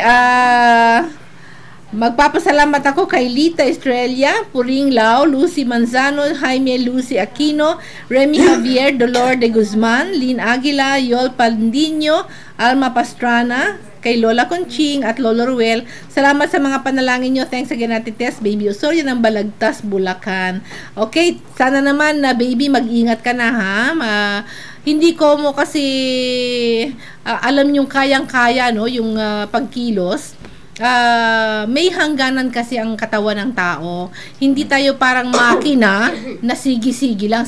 Magpapasalamat ako kay Lita Estrella, Puring Lao, Lucy Manzano, Jaime Lucy Aquino, Remy Javier, Dolor de Guzman, Lynn Aguila, Yol Pandinho, Alma Pastrana, kay Lola Conching at Lolo Ruel. Salamat sa mga panalangin nyo. Thanks again, Ate Tess, Baby Osorio ng Balagtas, Bulacan. Okay, sana naman na baby, mag-ingat ka na ha. Hindi ko mo kasi alam yung kayang-kaya, no, yung pagkilos. May hangganan kasi ang katawan ng tao. Hindi tayo parang makina na sige-sige lang.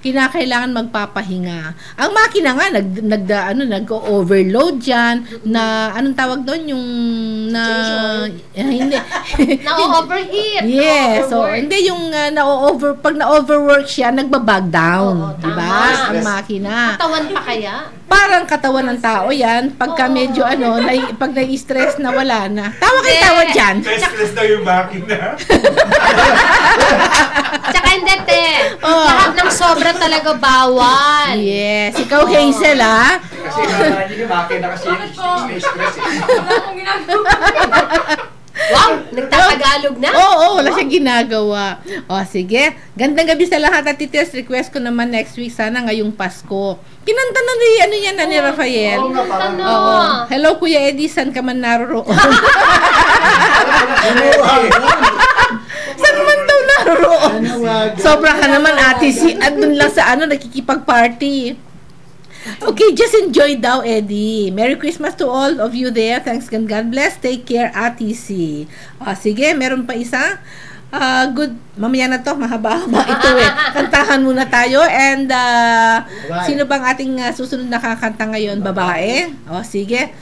Kinakailangan magpapahinga. Ang makina nga nag-overload diyan na anong tawag doon yung hindi na-overheat. Yes, so hindi yung pag na-overwork siya, nagbabag down, di ba? Ang makina. Katawan pa kaya? Parang katawan ng tao yan. Pagka medyo pag nai-stress na wala na. Tawa kayo tawa dyan. Stress daw yung makina. Tsaka hindi, lahat ng sobra talaga bawal. Yes. Ikaw, Hazel, ha? Kasi hindi yung makina kasi yung stress. Wala akong ginagawa. Wow! Nagtatagalog na? Oo, wala siyang ginagawa. O, sige. Gandang gabi sa lahat at tites. Request ko naman next week. Sana ngayong Pasko. Kinanta na ni Rafael. Oo. Hello, Kuya Eddie. San ka man naroroon? Saan man daw naroroon? Sobra ka naman, ate. Andun lang sa nakikipag-party. Okay, just enjoy daw, Eddie. Merry Christmas to all of you there. Thanks and God bless. Take care, Ate C. Sige, meron pa isa. Good. Mamaya na to, mahaba-haba ito Kantahan muna tayo. And sino bang ating susunod na kakanta ngayon? Babae? Sige.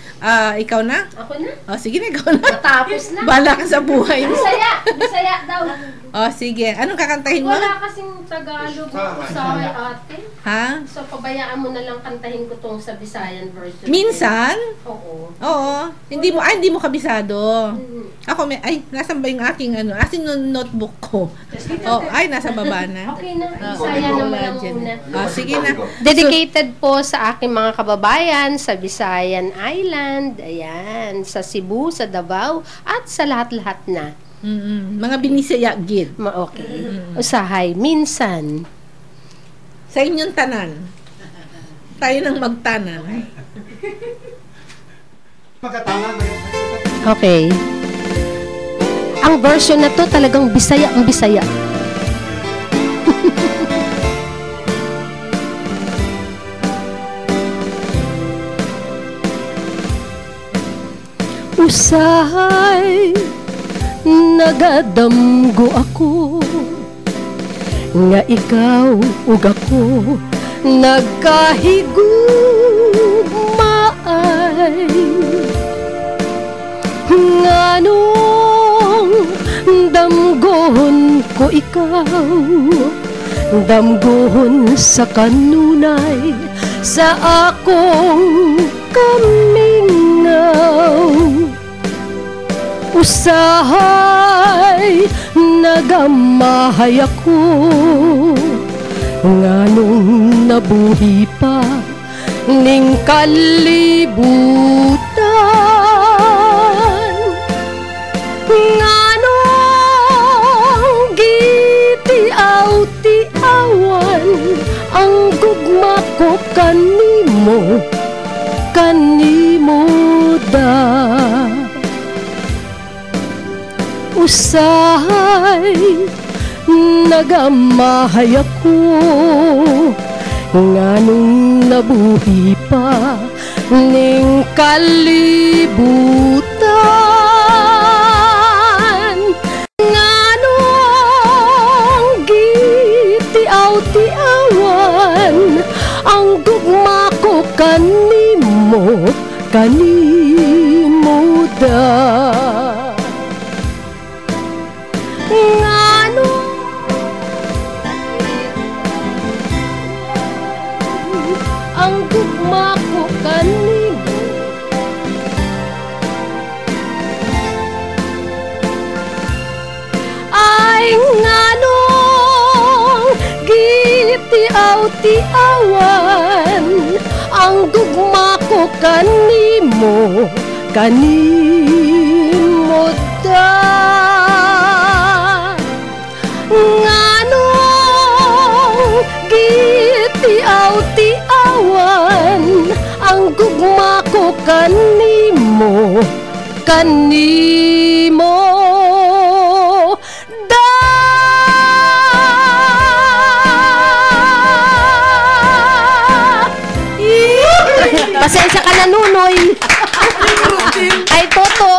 Ikaw na? Ako na? Sige na, ikaw na. Tapos na. Bala ka sa buhay mo. Bisaya daw. Sige. Anong kakantahin mo? Wala kasing Tagalog sa ate. Ha? So, pabayaan mo na lang kantahin ko tong sa Visayan version. Minsan? Oo. Hindi mo kabisado. Ako nasan ba yung aking asin notebook ko? Nasa baba na. Okay na. Bisaya naman lang muna. Sige na. Dedicated po sa aking mga kababayan sa Visayan Island, ayan, sa Cebu, sa Davao, at sa lahat-lahat na. Mga binisaya gid. Okay. Usahay, minsan. Sa inyong tanan. Tayo nang magtanan. Okay. Ang version na to talagang Bisaya ang Bisaya. Usahay, nagadamgo ako nga ikaw ug ako nagkahigugmaay nganong damgohon ko ikaw, damgohon sa kanunay sa akong kamingaw. Usahay nagamahay ako, nganong nabuhi pa ning kalibutan, nganong gitiaw-tiawan ang gugma ko kanimo, kanimo da. Usahay nagamahay ako, nganong nabuhi pa ning kalibutan, nganong gitiaw-tiawan ang gugma ko kanimo, kanimo da. Ang gugma ko kanimo, ay nganong gitiaw-tiawan ang gugma ko kanimo, kanimo da. Nganong gitiaw-tiawan ang gugma ko kanimo, kanimo da. Pasensya ka na, Nunoy. Ay, Toto.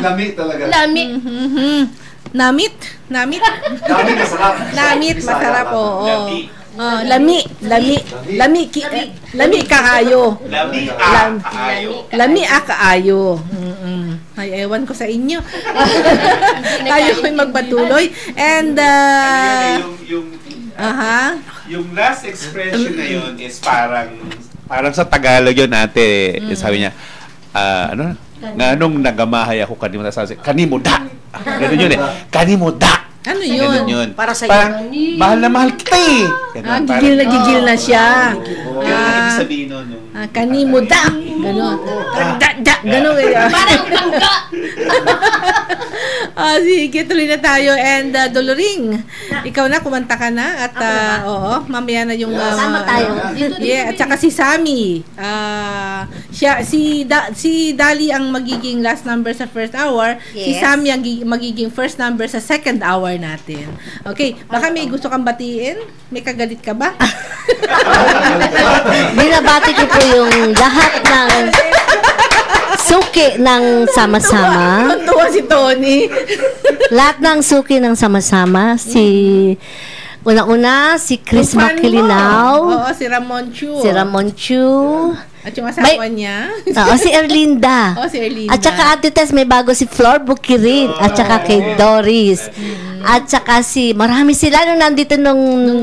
Lami talaga. Lami. Namit. Lami masarap. Namit masarap, oo. Lami kaayo. Lami kaayo. Ay, ewan ko sa inyo. Tayo ko'y magpatuloy. And, yung last expression na yun is parang sa Tagalog yun, ate. Sabi niya, ano? Nganong nagamahay ako kanimo da. Ganun yun eh. Kanimo da. Ano yun? Yun. Para sa iyo. Mahal na mahal kita eh. Gigil na siya. Yung ibig sabihin nun. Kanimo da. Ganon. Ganon. Parang bangga. Sige, tuloy na tayo. And Doloring, ikaw na, kumanta ka na. At oo, mamaya na yung sama tayo. At saka si Sammy. Si Dali ang magiging last number sa first hour. Si Sammy ang magiging first number sa second hour natin. Okay, baka may gusto kang batiin? May kagalit ka ba? Binabati ko po yung lahat ng suki ng sama-sama. Tuwa si Tony. Lahat ng suki ng sama-sama. Una-una, si Chris Maquilinaw. Oo, si Ramon Chu. At yung asawa niya. Oo, si Erlinda. Si Erlinda. At saka Ate Tess, may bago si Flor Bukirin. At saka kay Doris. At saka marami sila nung nandito nung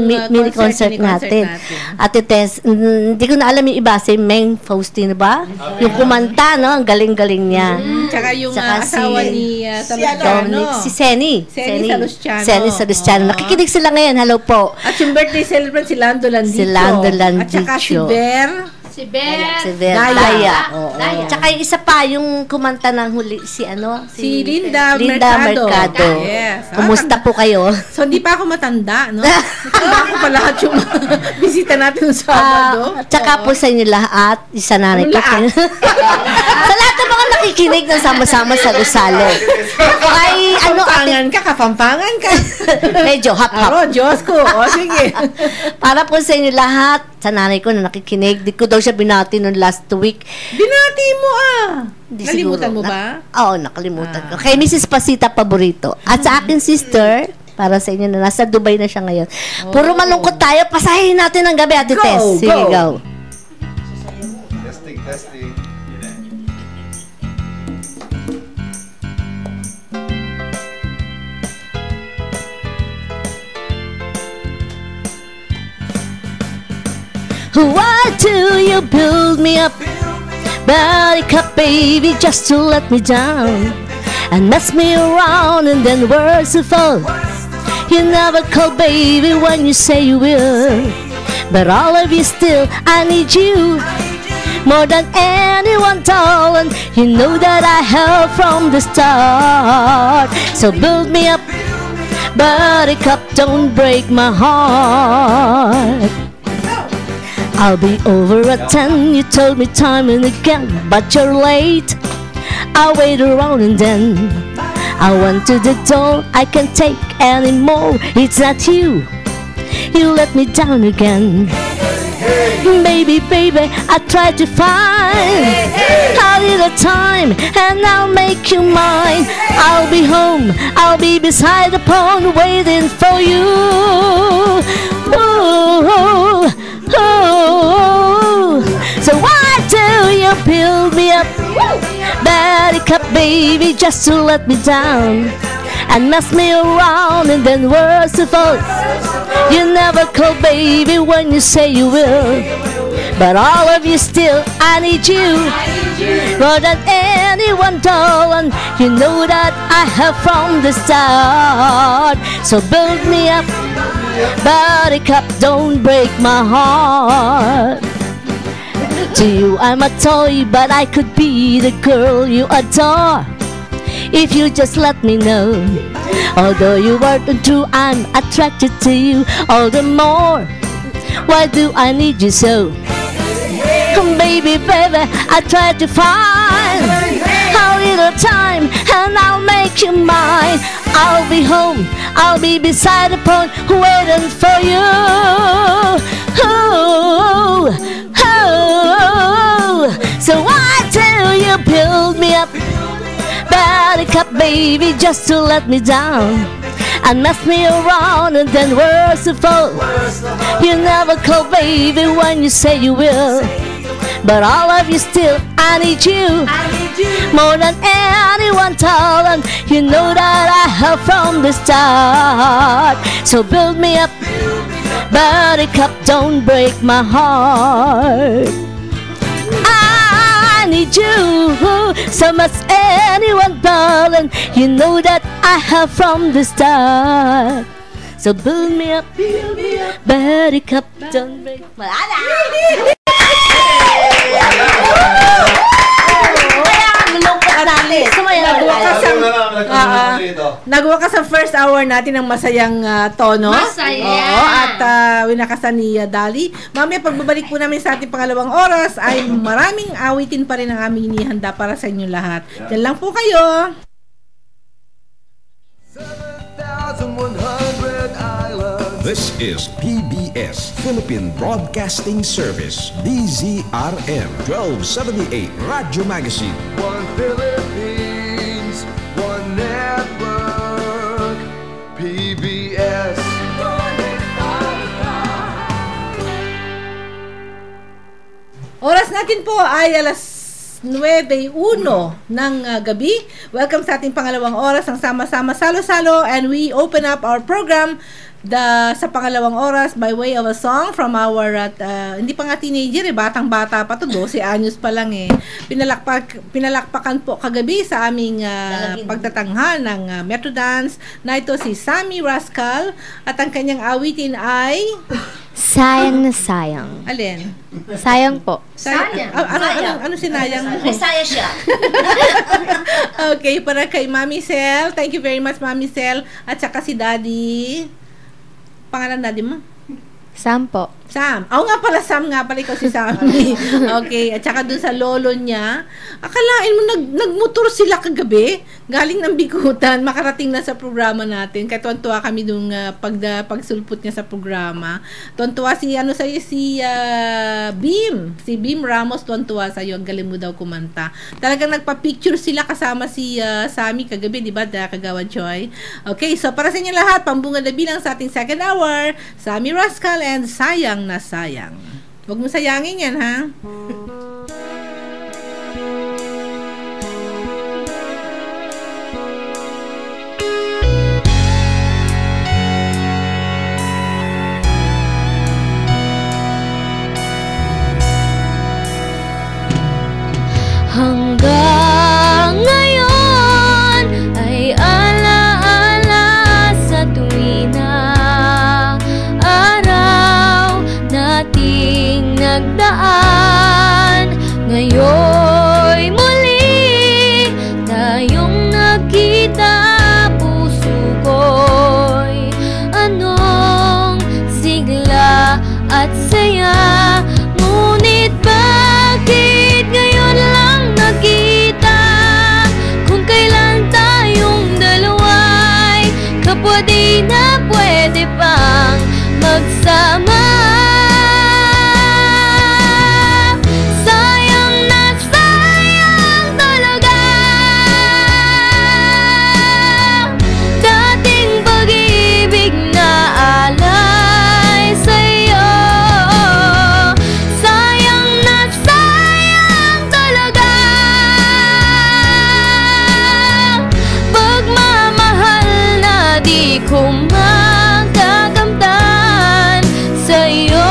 mini-concert natin. Ate Tess, hindi ko na alam yung iba, si Meng Faustino ba? Yung kumanta, no? Ang galing-galing niya. Tsaka yung asawa ni si Seni. Seni Salustiano. Nakikinig sila ngayon. Hello po. At yung birthday celebrant si Lando Landicho. At saka si Daya. Tsaka yung isa pa, yung kumanta ng huli, si Linda Mercado. Yes. Kumusta po kayo? So, hindi pa ako matanda, no? Matanda ko pa lahat yung bisita natin sa Sabado. Tsaka po sa inyo lahat, isa na rin po. Sa lahat ng mga nakikinig ng sama-sama sa Rosalo. Ay, Kapampangan ka. Medyo hap-hap. Diyos ko. Sige. Para po sa inyo lahat, sa nanay ko na nakikinig, di ko daw siya binati noon last week. Binati mo Nalimutan mo ba? Oo, nakalimutan ko. Kay Mrs. Pasita Paborito. At sa akin sister, para sa inyo na nasa Dubai na siya ngayon. Puro malungkot tayo, pasahin natin ang gabi, Ate Tess. Sige, go. Testing. Why do you build me up? Buttercup baby, just to let me down and mess me around, and then worst of all, you never call baby when you say you will. But all of you still, I need you more than anyone, darling. You know that I have from the start. So build me up, Buttercup, don't break my heart. I'll be over at 10, you told me time and again, but you're late. I'll wait around and then I went to the door, I can't take anymore. It's not you, you let me down again. Baby, baby, I tried to find a little time and I'll make you mine. I'll be home, I'll be beside the pond waiting for you. Ooh, ooh. So why do you build me up, Buttercup baby, just to let me down and mess me around, and then worst of all, you never call baby when you say you will. But all of you still, I need you more than anyone, darling. You know that I have from the start. So build me up, Buttercup, don't break my heart. To you I'm a toy, but I could be the girl you adore if you just let me know. Although you weren't true, I'm attracted to you all the more. Why do I need you so? Baby, baby, I tried to find a little time and I'll make you mine. I'll be home, I'll be beside the pond waiting for you. Ooh, ooh. So why do you build me up, Buttercup baby, just to let me down and mess me around, and then worst of all, you never call baby when you say you will. But all of you still, I need you more than anyone, darling. You know that I have from the start. So build me up, Buttercup, don't break my heart. I need you so much, anyone, darling. You know that I have from the start. So build me up, Buttercup, don't break my heart. Nagawa ka sa first hour natin ng masayang tono. Masaya. Oo, at winakasan ni Dali. Mamaya pagbabalik po namin sa ating pangalawang oras ay maraming awitin pa rin ang aming inihanda para sa inyo lahat. Diyan lang po kayo. 7,100 islands. This is PBS, Philippine Broadcasting Service, DZRM, 1278 Radio Magazine. One Philippines, one network, PBS. Oras natin po ay alas 9:01 ng gabi. Welcome sa ating pangalawang oras ng Sama-Sama Salo-Salo, and we open up our program sa pangalawang oras by way of a song from our hindi pa nga teenager, batang-bata pa to, 12 anyos pa lang pinalakpakan po kagabi sa aming pagtatanghal ng Metro Dance na ito si Sammy Rascal, at ang kanyang awitin ay Sayang na sayang. Alin? Sayang po. Sayang. Ano sinayang? May saya siya. Okay, para kay Mami Sel. Thank you very much, Mami Sel. At saka si Daddy. Pangalan Daddy mo? Sam po. Sam. Oo nga pala, Sam nga pala, ikaw si Sammy. Okay, at saka dun sa lolo niya, akalain mo nagmotor sila kagabi, galing ng Bikutan, makarating na sa programa natin. Kaya tuwan-tuwa kami nung pagsulpot niya sa programa. Tuwan-tuwa si Beam Ramos, tuwan-tuwa sa'yo, ang galing mo daw kumanta. Talagang nagpa-picture sila kasama si Sammy kagabi, di ba, Kagawan Choi? Okay, so para sa inyo lahat, pambunga na bilang sa ating second hour, Sammy Rascal and Sayang na Sayang. Huwag mo sayangin yan, ha? di na pwede pang magsama. Sayang na sayang talaga dating pag-ibig na alay sa'yo. Sayang na sayang talaga pagmamahal na di ko makakamtan sa'yo.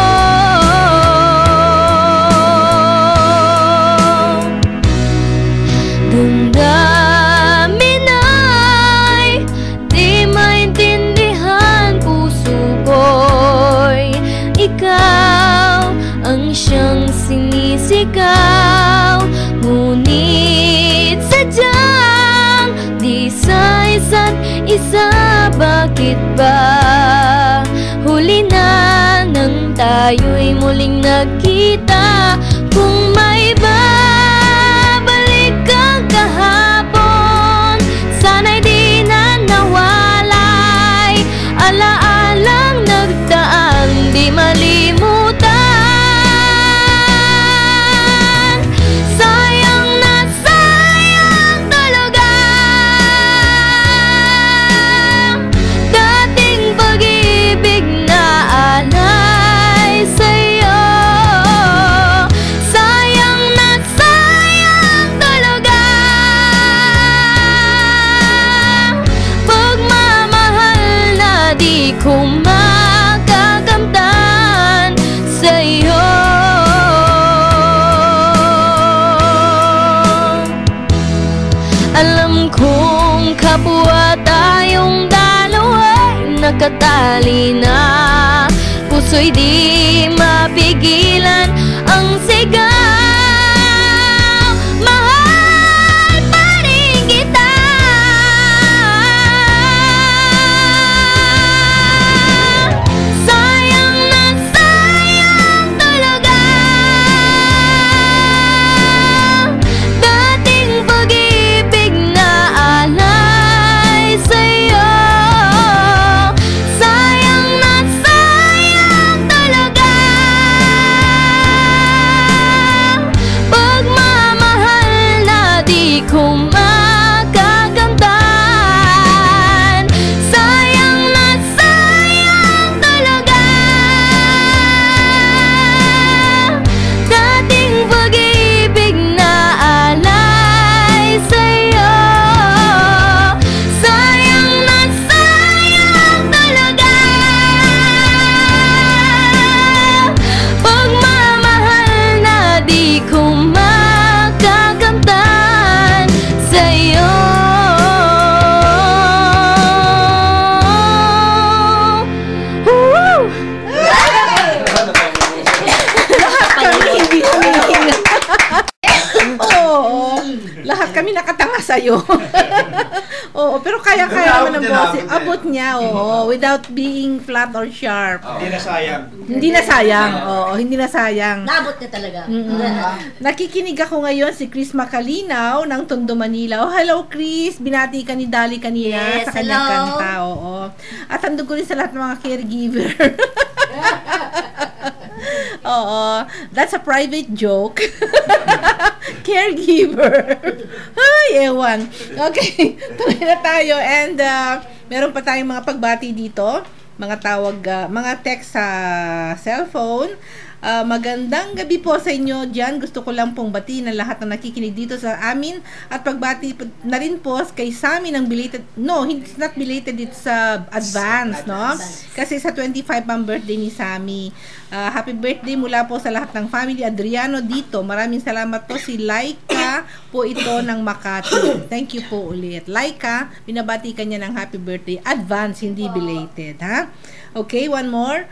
Damdamin ay di maintindihan, puso ko'y ikaw ang siyang sinisigaw. Ngunit sadyang di sa isa't isa. Bakit ba huli na nang tayo'y muling nagkita? Kung may babalik kang kahapon, sana'y di na nawalay. Alaalang nagdaan di malimutan. Sayang na sayang talaga dating pag-ibig na alay sa'yo. Sayang na sayang talaga pagmamahal na di ko makakamtan sa'yo. Alam kong kapwa tayong dalawa'y nakatali na. Puso'y di mapigilan ang sigaw. Mahal pa rin kita. Sayang na sayang talaga dating pag-ibig na alay sa'yo. Sayang na sayang talaga pagmamahal na di ko makakamtan. Sayang na sayang talaga dating pag-ibig na alay sa'yo. Sayang na sayang talaga pagmamahal na di ko makakamtan sa'yo. Woo! Lahat kami hindi humihinga. Oo. Lahat kami nakatanga sa'yo. Oo, pero kaya-kaya naman ang boses. Abot niya, oo. Without being flat or sharp. Hindi na sayang. Hindi na sayang. Oo, hindi na sayang. Nabot niya talaga. Nakikinig ako ngayon si Chris Macalinaw ng Tondo, Manila. Oh, hello Chris. Binati ka ni Dali kanina Yes, sa kanyang hello. kanta. Oo. At handog ko rin sa lahat ng mga caregiver. Oo. That's a private joke. Caregiver. Ay, ewan. Okay. Tuloy na tayo. And meron pa tayong mga pagbati dito. Mga tawag, mga text sa cellphone. Magandang gabi po sa inyo dyan. Gusto ko lang pong batiin ang lahat na nakikinig dito sa amin at pagbati na rin po kay Sammy ng belated, no, it's not belated, it's advance, no? Kasi sa 25 ang birthday ni Sammy. Happy birthday mula po sa lahat ng family Adriano dito. Maraming salamat po, si Laika po ito ng Makati. Thank you po ulit. Laika, binabati ka niya ng happy birthday. Advance, hindi belated, ha? Okay, one more.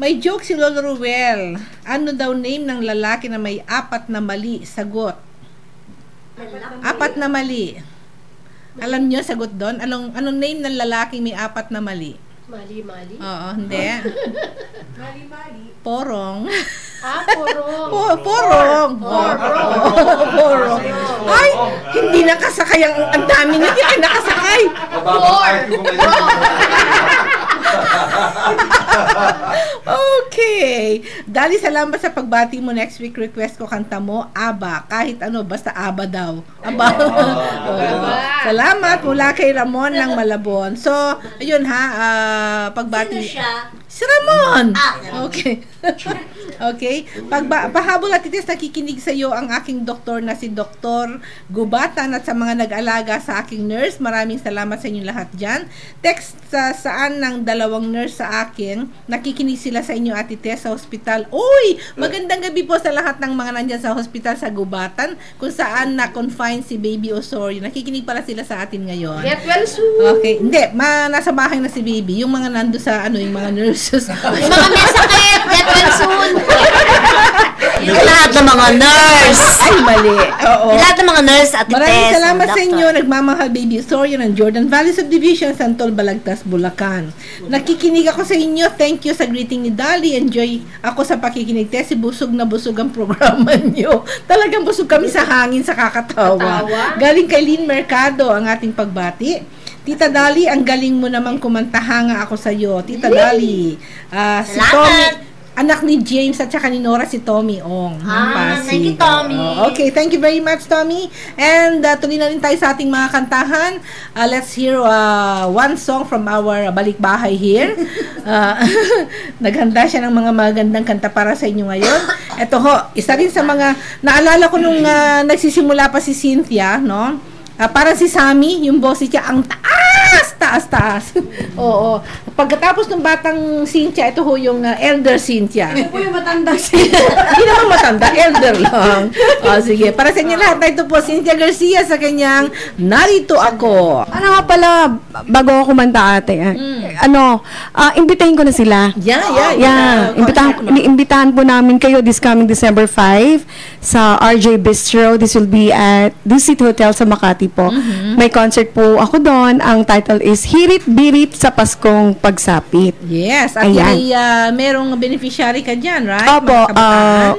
May joke si Lolo Ruel. Ano daw name ng lalaki na may 4 na mali? Sagot. 4 na mali. Alam niyo sagot doon? Anong name ng lalaki may 4 na mali? Mali-mali? Oo, hindi. Mali-mali. Porong. Porong. Porong. Porong. Ay, hindi nakasakay ang dami na hindi nakasakay. Okay. Dali, salamat sa pagbati mo. Next week, request ko kanta mo, ABBA. Kahit ano, basta ABBA daw. ABBA. Salamat mula kay Ramon ng Malabon. So, ayun ha, pagbati. Sino siya? Si Ramon! Okay. Okay. Pahabol at itis, nakikinig sa iyo ang aking doktor na si Dr. Gubatan at sa mga nag-alaga sa aking nurse. Maraming salamat sa inyo lahat dyan. Text saan ng 2 nurse sa akin. Nakikinig sila sa inyo at itis sa hospital. Uy! Magandang gabi po sa lahat ng mga nandyan sa hospital sa Gubatan kung saan na-confine si Baby Osorio. Nakikinig pala sila sa atin ngayon. Get well soon! Okay. Hindi. Nasa bahay na si Baby. Yung mga nando sa yung mga nurses. Yung mga may sakit, get well soon. Yung lahat ng mga nurse. Ay, mali. Oo. Yung lahat ng mga nurse at maraming salamat sa inyo. Nagmamahal Baby Osorio ng Jordan Valley Subdivision, Santol, Balagtas, Bulacan. Nakikinig ako sa inyo. Thank you sa greeting ni Dali. Enjoy ako sa pakikinig. Tessie, busog na busog ang programa nyo. Talagang busog kami sa hangin, sa kakatawa. Galing kay Lynn Mercado ang ating pagbati. Tita Dali, ang galing mo namang kumanta. Hanga ako sa iyo. Tita Dali. Si Tommy, anak ni James at saka ni Nora, si Tommy Ong. Thank you, Tommy. Okay, thank you very much, Tommy. And tuloy na rin tayo sa ating mga kantahan. Let's hear one song from our balikbahay here. Naghanda siya ng mga magandang kanta para sa inyo ngayon. Ito ho, isa rin sa mga naalala ko nung nagsisimula pa si Cynthia, no? Parang si Sammy, yung boss niya, ang taas. Oo. Pagkatapos ng batang Cynthia, ito ho yung elder Cynthia. Ito po yung matandang Cynthia. Hindi naman matanda, elder lang. Sige. Para sa inyo lahat, ito po, Cynthia Garcia sa kanyang Narito Ako. Ano nga pala, bago ako kumanta ate, imbitahin ko na sila. Yeah. Imbitahan po namin kayo this coming December 5 sa RJ Bistro. This will be at City Hotel sa Makati po. May concert po ako doon. Ang title is Hirit Birit sa Paskong Pagsapit. Yes. At merong beneficiary ka dyan, right?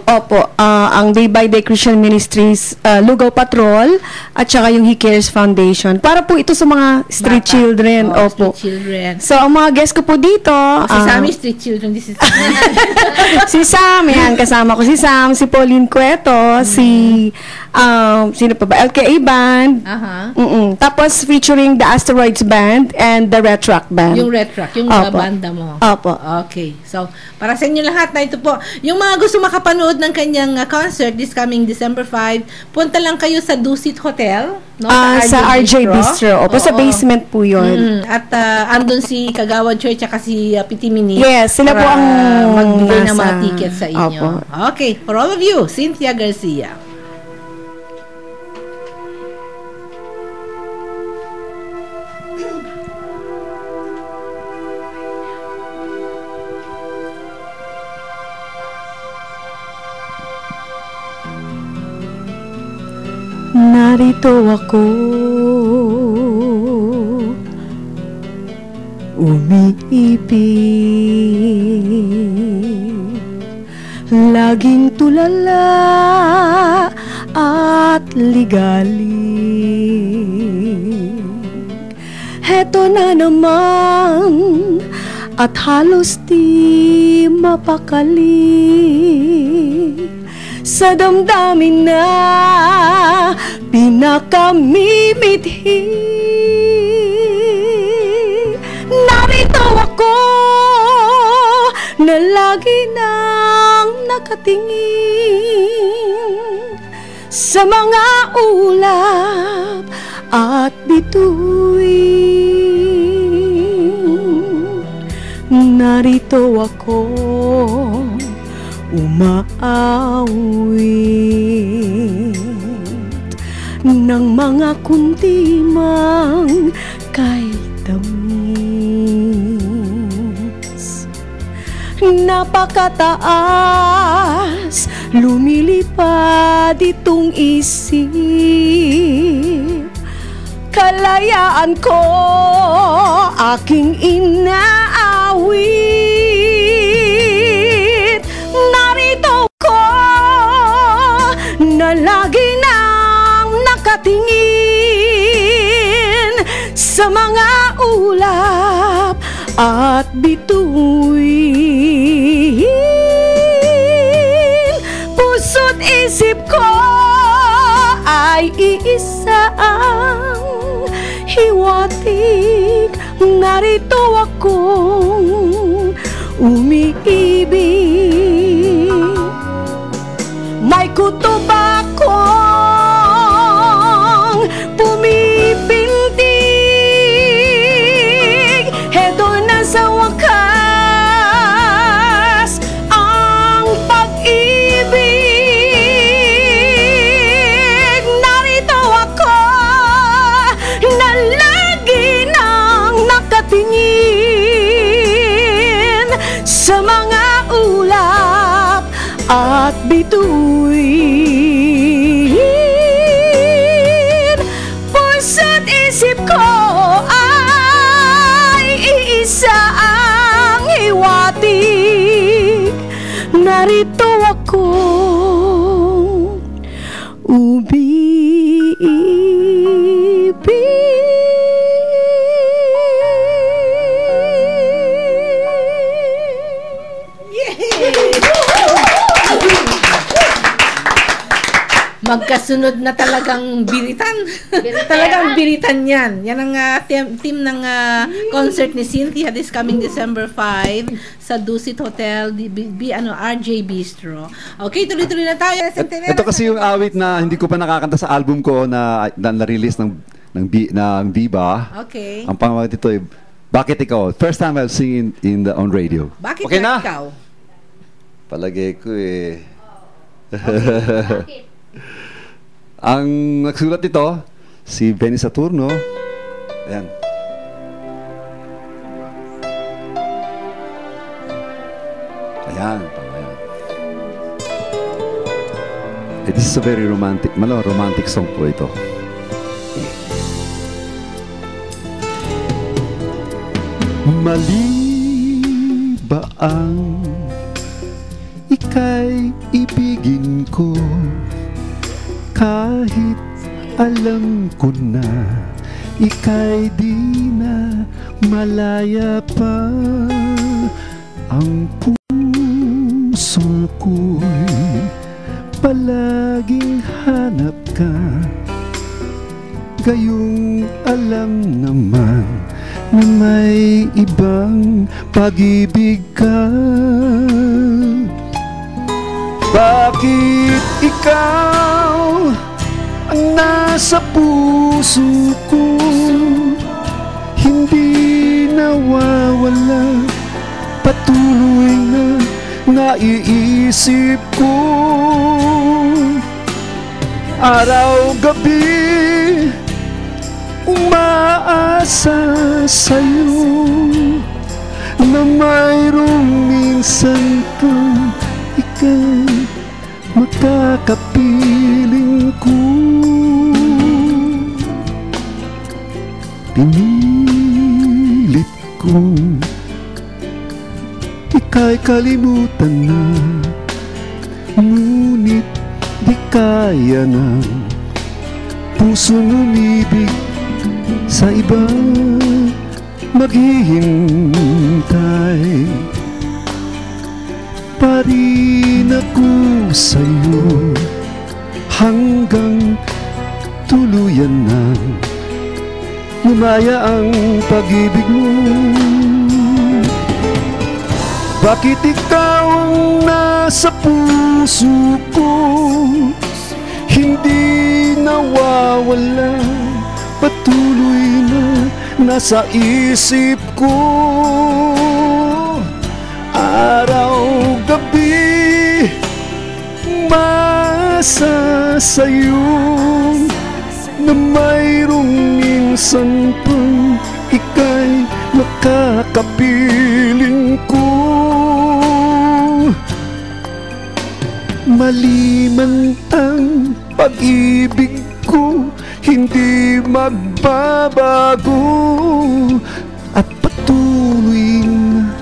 Opo. Ang Day by Day Christian Ministries Lugaw Patrol at saka yung He Cares Foundation. Para po ito sa mga street children. Opo. Street children. So, ang mga guest ko po dito. Si Sammy, street children. This is si Sam, yan. Kasama ko si Sam, si Pauline Cueto, sino pa ba? LKA Band. Tapos featuring the Asteroids Band and the Red Truck Band. Yung Red Truck, yung banda mo. Opo. Okay. So, para sa inyo lahat na ito po. Yung mga gusto makapanood ng kanyang concert this coming December 5, punta lang kayo sa Dusit Hotel. No? Sa RJ Bistro. Opo, sa basement po yun. At andun si Kagawad Church at si Pitimini. Yes, sila po ang magbigay ng mga tickets sa inyo. Okay. For all of you, Cynthia Garcia. Narito ako, umiipig, laging tulala at ligalig. Heto na naman at halos di mapakali sa damdamin na pinakamimithi. Narito ako na lagi nang nakatingin sa mga ulap at bituin. Narito ako umaawit ng mga kuntimang kay tamis. Napakataas, lumilipad itong isip. Kalayaan ko aking inaawit. Narito ko na lagi nang nakatingin sa mga at bituin. Puso't isip ko ay iisa ang hiwatig. Narito akong umiibig. May kutob akong pumipintig. Heto na sa wakas ang pag-ibig. Narito ako na lagi nang nakatingin sa mga ulap at bituin. Puso't isip ko ay iisa ang hiwatig. Narito ako Magkasunod na talagang biritan. Talagang biritan yan. Yan ang team ng concert ni Cynthia this coming December 5 sa Dusit Hotel, RJ Bistro. Okay, tuloy-tuloy na tayo. Ito kasi yung awit na hindi ko pa nakakanta sa album ko na na-release ng Viva. Okay. Ang pangalan dito ay Bakit Ikaw? First time I'll sing on radio. Bakit okay na? Ikaw? Palagay ko eh. Okay. Ang nagsulat nito, si Benny Saturno. Ayan. Ayan. This is a very romantic, romantic song po ito. Mali ba ang ika'y ibigin ko? Kahit alam ko na ika'y di na malaya pa, ang puso ko'y palaging hanap ka. Gayong alam naman na may ibang pag-ibig ka. Bakit ikaw ang nasa puso ko, hindi nawawala, patuloy na naiisip ko. Araw-gabi umaasa sa'yo na mayroong minsan kang ika'y makakapiling ko. Pinilit kong ika'y kalimutan na, ngunit di kaya ng pusong umibig sa iba, maghihintay pa rin ako sa'yo hanggang tuluyan na lumaya ang pag-ibig mo. Bakit ikaw ang nasa puso ko, hindi nawawala, patuloy na nasa isip ko. Araw-gabi umaasa sa'yo na mayroong minsan pang ika'y makakapiling ko. Mali man ang pag-ibig ko, hindi magbabago, at patuloy na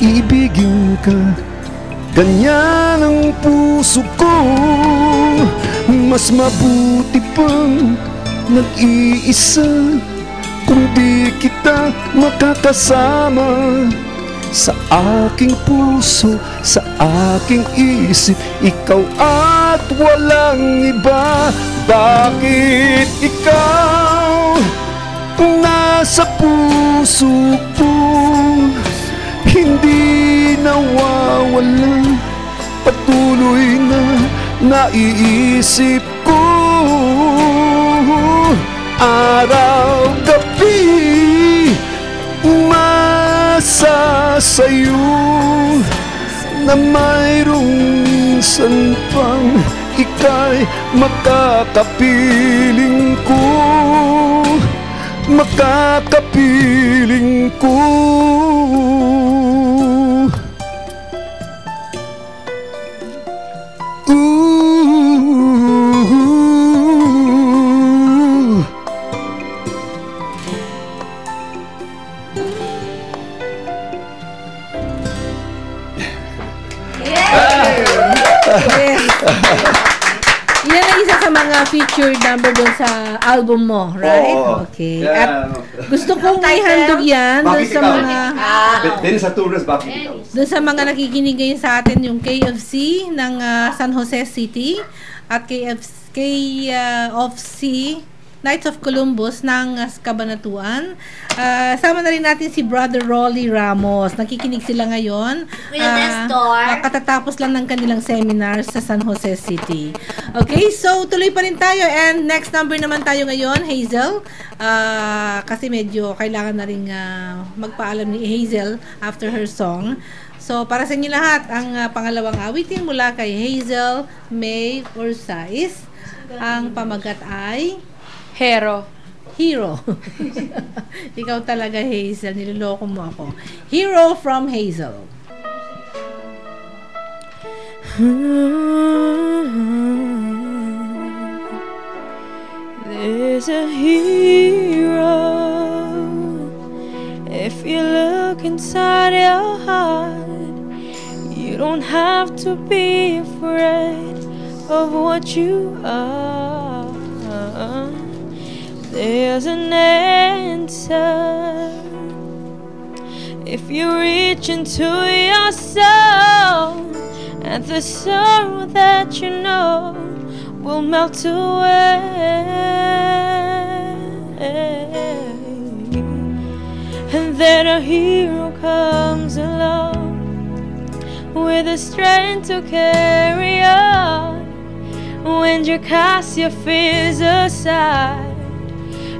ibigin ka. Ganyan ang puso ko, mas mabuti pang nag-iisa kung di kita makakasama sa aking puso, sa aking isip, ikaw at walang iba. Bakit ikaw nasa puso ko, hindi nawawala, patuloy na naiisip ko. Araw-gabi masasayo na mayroong minsan pang ika'y makakapiling ko, makakapiling ko. Yan ang isa sa mga featured number doon sa album mo, right? Okay. At gusto kong ihandog yan doon sa mga doon sa mga nakikinig ngayon sa atin, yung KFC ng San Jose City at KFC Knights of Columbus ng Cabanatuan. Sama na rin natin si Brother Rolly Ramos. Nakikinig sila ngayon. Katatapos lang ng kanilang seminar sa San Jose City. Okay, so tuloy pa rin tayo. And next number naman tayo ngayon, Hazel. Kasi medyo kailangan na rin magpaalam ni Hazel after her song. So, para sa inyo lahat, ang pangalawang awitin mula kay Hazel May Orsais. Ang pamagat ay Hero. Ikaw talaga, Hazel. Niloloko mo ako. Hero from Hazel. There's a hero. If you look inside your heart, you don't have to be afraid of what you are. There's an answer if you reach into your soul, and the sorrow that you know will melt away. And then a hero comes along with the strength to carry on when you cast your fears aside.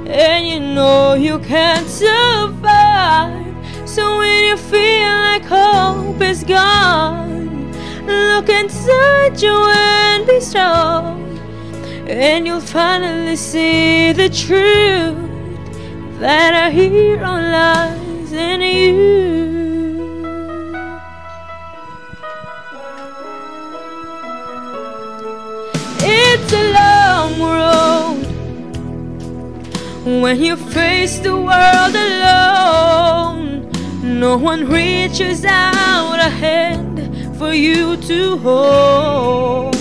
And you know you can't survive. So when you feel like hope is gone, look inside you and be strong, and you'll finally see the truth that a hero lies in you. It's a long road when you face the world alone. No one reaches out a hand for you to hold.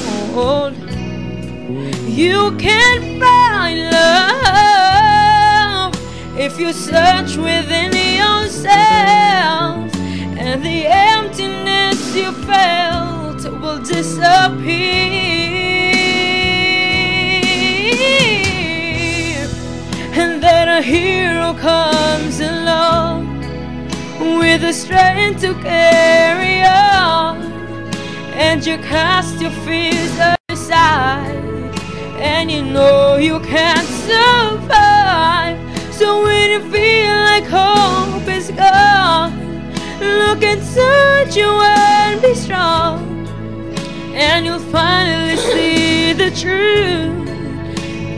You can't find love if you search within yourself, and the emptiness you felt will disappear. And then a hero comes along with the strength to carry on, and you cast your fears aside, and you know you can't survive. So when you feel like hope is gone, look inside you and be strong, and you'll finally see the truth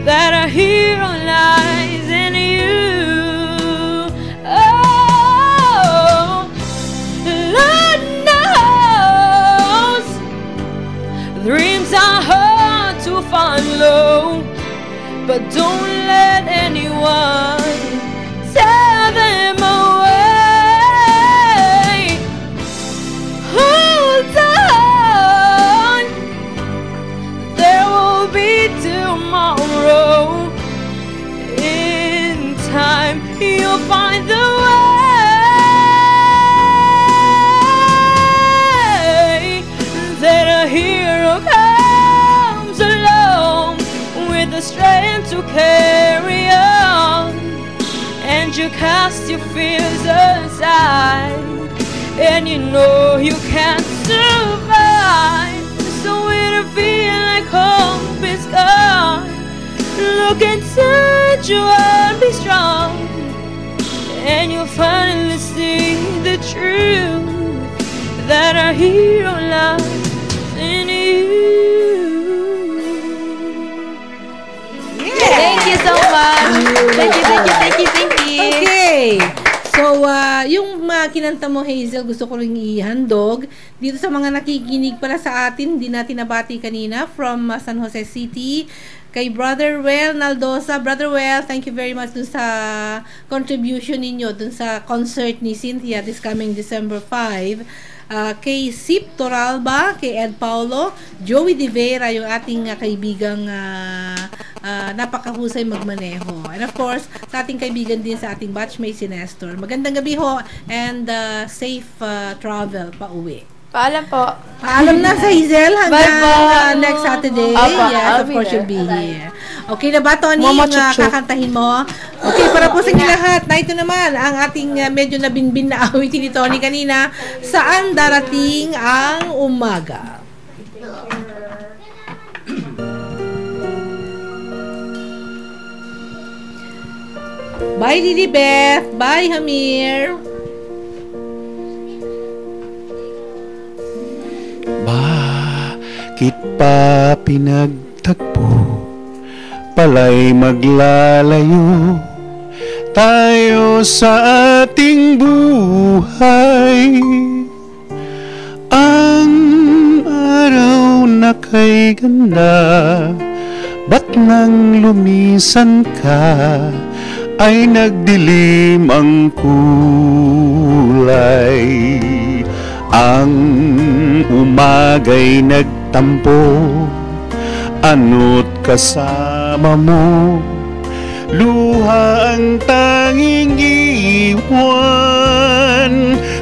that a hero lies in you. Oh, Lord knows dreams are hard to follow, but don't let anyone tear them away. Hold on, there will be tomorrow. In time to carry on, and you cast your fears aside, and you know you can't survive. So when I feel like hope is gone, look inside you and be strong, and you'll finally see the truth that our hero lies in you. Yeah. Thank you so much. Thank you. Okay. So, yung kinanta mo, Hazel, gusto ko rin ihandog dito sa mga nakikinig pala sa atin. Hindi natin nabati kanina from San Jose City. Kay Brother Well Naldosa. Brother Well, thank you very much dun sa contribution ninyo dun sa concert ni Cynthia this coming December 5. Kay Sip Toralba, kay Ed Paulo, Joey De Vera, yung ating kaibigang napakahusay magmaneho. And of course, sa ating kaibigan din sa ating batchmate si Nestor. Magandang gabi ho and safe travel pa uwi. Paalam po. Paalam na sa Hazel hanggang next Saturday. Opo, Yes, of course you'll be here. Okay na ba, Tony, yung kakantahin mo? Okay, para po sa inyo lahat, na ito naman ang ating medyo nabinbin na awitin ni Tony kanina, Saan Darating ang Umaga. Bye, Lilibeth. Bye, Hamir. Bakit pa pinagtagpo, pala'y maglalayo tayo sa ating buhay? Ang araw na kay ganda, ba't nang lumisan ka, ay nagdilim ang kulay. Ang umaga'y nagtampo, ano't kasama mo, luha ang tanging iwan.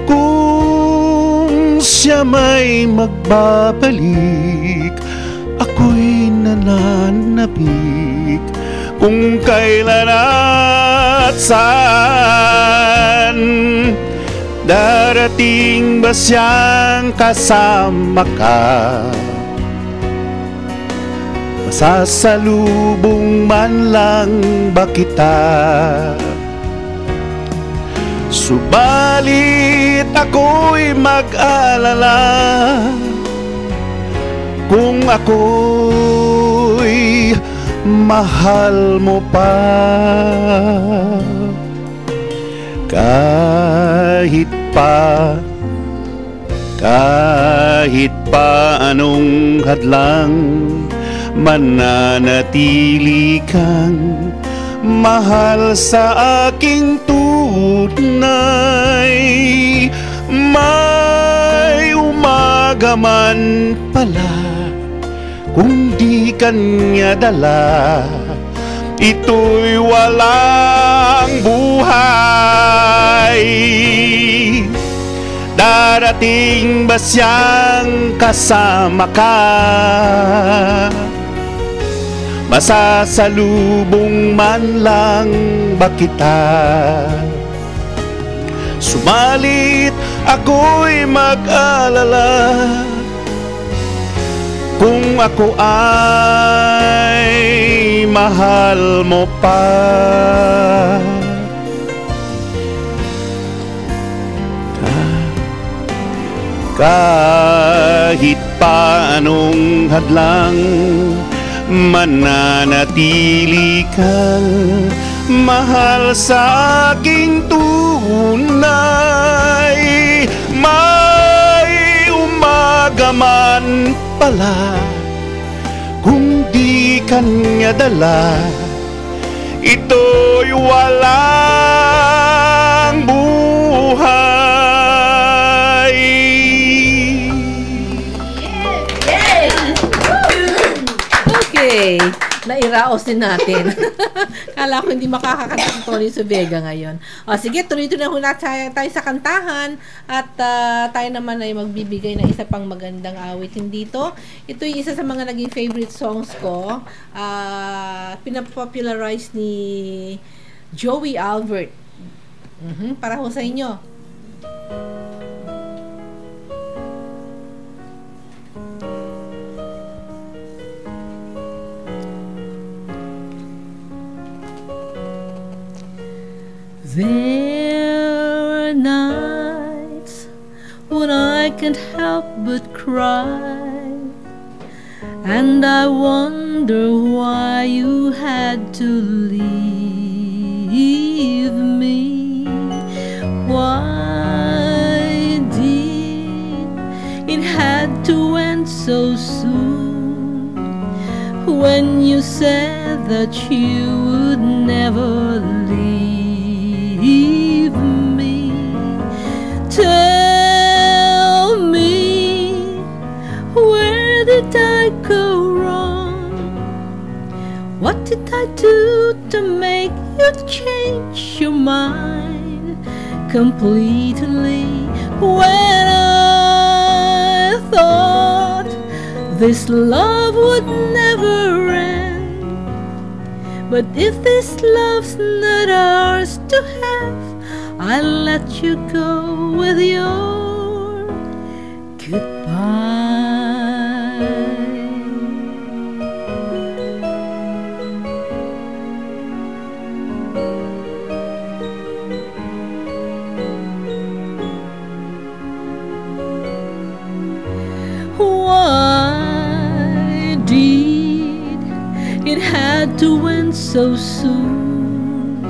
Kung siya may magbabalik, ako'y nananabik, kung kailan at saan. Darating ba siyang kasama ka? Masasalubong man lang ba kita? Subalit ako'y mag-alala, kung ako'y mahal mo pa. Kahit pa anong hadlang, mananatili kang mahal sa aking tunay. May umaga man pala, kung di kanya dala, ito'y walang buhay. Darating ba siyang kasama ka? Masasalubong man lang ba kita? Sumalit ako'y mag-alala, kung ako ay mahal mo pa. Kahit pa anong hadlang, mananatili kang mahal sa aking tunay. May umaga man pala, kung di kanya dala, ito'y walang buhay. Okay, nairaos din natin. Kala ko hindi makakakanta si Tony Subega ngayon. O sige, tuloy-tuloy na tayo sa kantahan at tayo naman ay magbibigay ng isa pang magandang awitin dito. Ito yung isa sa mga naging favorite songs ko. Pinapopularize ni Joey Albert. Para ho sa inyo. There are nights when I can't help but cry, and I wonder why you had to leave me. Why did it had to end so soon, when you said that you would never leave me? Tell me, where did I go wrong? What did I do to make you change your mind completely, when I thought this love would never end? But if this love's not ours to have, I'll let you go with your goodbye. Why did it had to end so soon,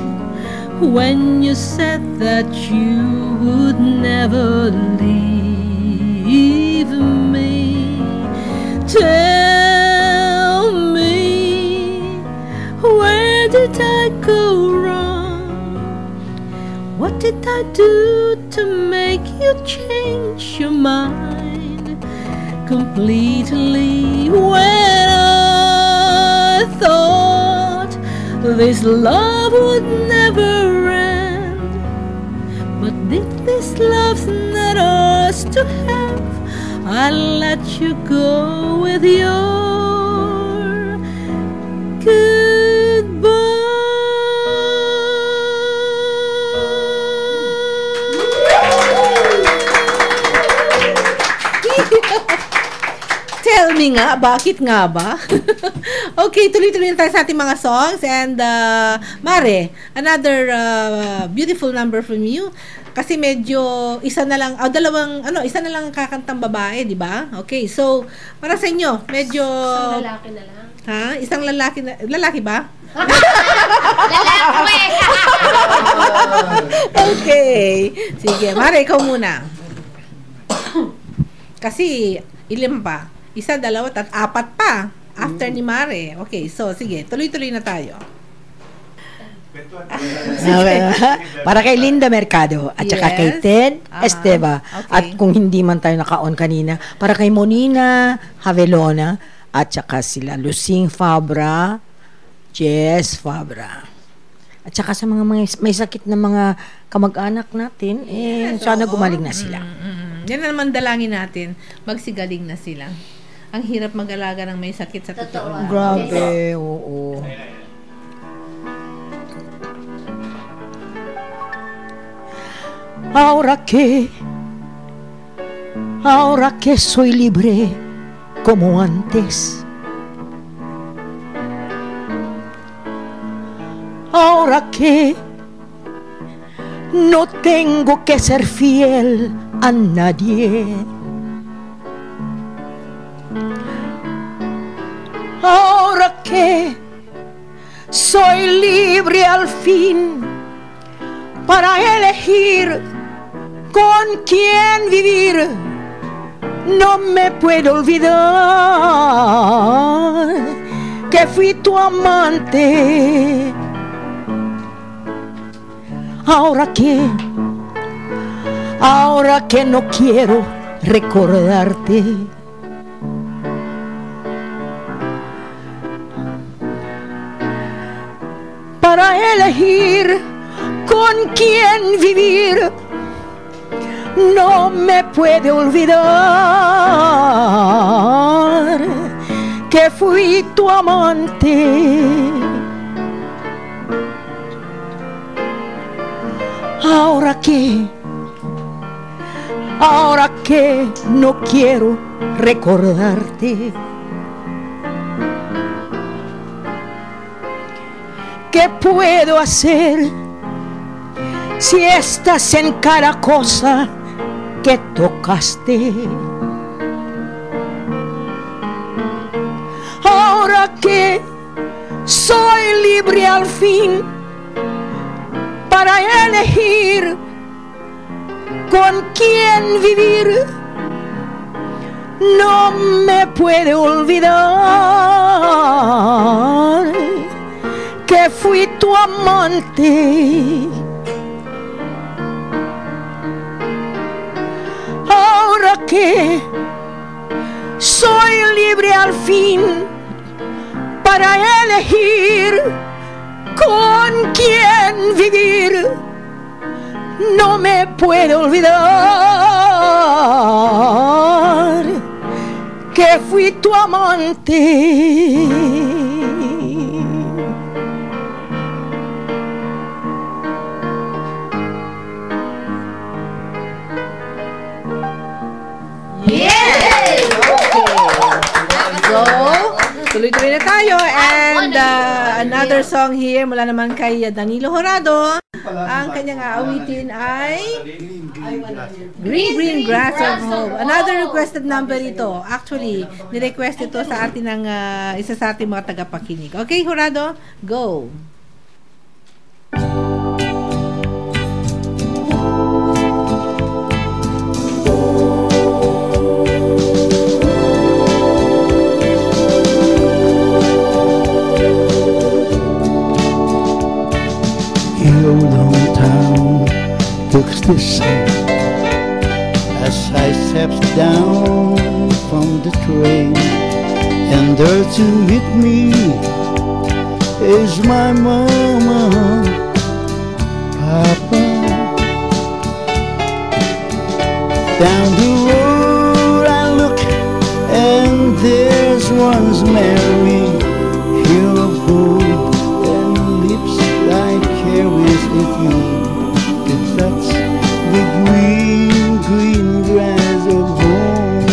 when you said that you would never leave me? Tell me, where did I go wrong? What did I do to make you change your mind completely, when I thought this love would never end? But if this love's not ours to have, I'll let you go with your goodbye. Tell me nga, bakit nga ba? Okay, tuloy-tuloy na tayo sa ating mga songs. And, Mare, another beautiful number from you. Kasi medyo isa na lang kakantang babae, di ba? Okay, so, para sa inyo, medyo... Isang lalaki na lang. Ha? Isang lalaki na... Lalaki ba? Lalaki! Okay. Sige, Mare, ikaw muna. Kasi, ilim pa. Isa, dalawa, at apat pa. After ni Mare. Okay, so, sige. Tuloy-tuloy na tayo. Para kay Linda Mercado at saka kay Ted Esteva. Okay. At kung hindi man tayo naka-on kanina, para kay Monina Havelona at saka sila Lucing Fabra, Jess Fabra. At saka sa mga may sakit na mga kamag-anak natin, sana gumaling na sila. Yan na naman dalangin natin. Magsigaling na sila. Ang hirap mag-alaga ng may sakit sa totoo. Grabe, oo. Ahora que soy libre como antes, ahora que no tengo que ser fiel a nadie, ahora que soy libre al fin para elegir con quién vivir, no me puedo olvidar que fui tu amante. Ahora que no quiero recordarte, para elegir con quién vivir. No me puede olvidar que fui tu amante. Ahora que no quiero recordarte, ¿qué puedo hacer si estás en cada cosa que tocaste? Ahora que soy libre al fin para elegir con quién vivir, no me puede olvidar que fui tu amante. Ahora que soy libre al fin para elegir con quién vivir, no me puede olvidar que fui tu amante. Tuloy-tuloy na tayo. And another song here mula naman kay Danilo Horado. Ang kanyang aawitin ay Green Grass of Hope. Another requested number ito. Actually, nirequest ito sa atin ng isa sa ating mga tagapakinig. Okay, Horado? Go! Looks the same as I stepped down from the train, and there to meet me is my mama, papa. Down the road I look, and there's one's Mary, hair of gold and lips like carries with me. That's the green grass of home.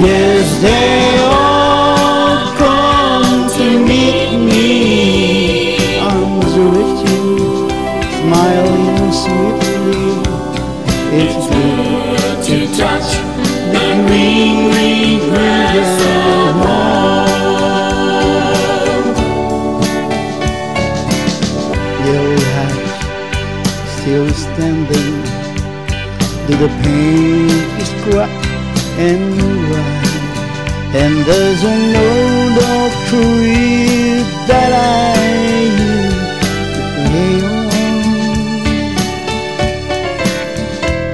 Yes, they all come to meet me, arms reaching, smiling sweetly. It's good to touch the green grass of home. Still standing, though the paint is cracked and wide, and there's an old oak tree that I used to lay on.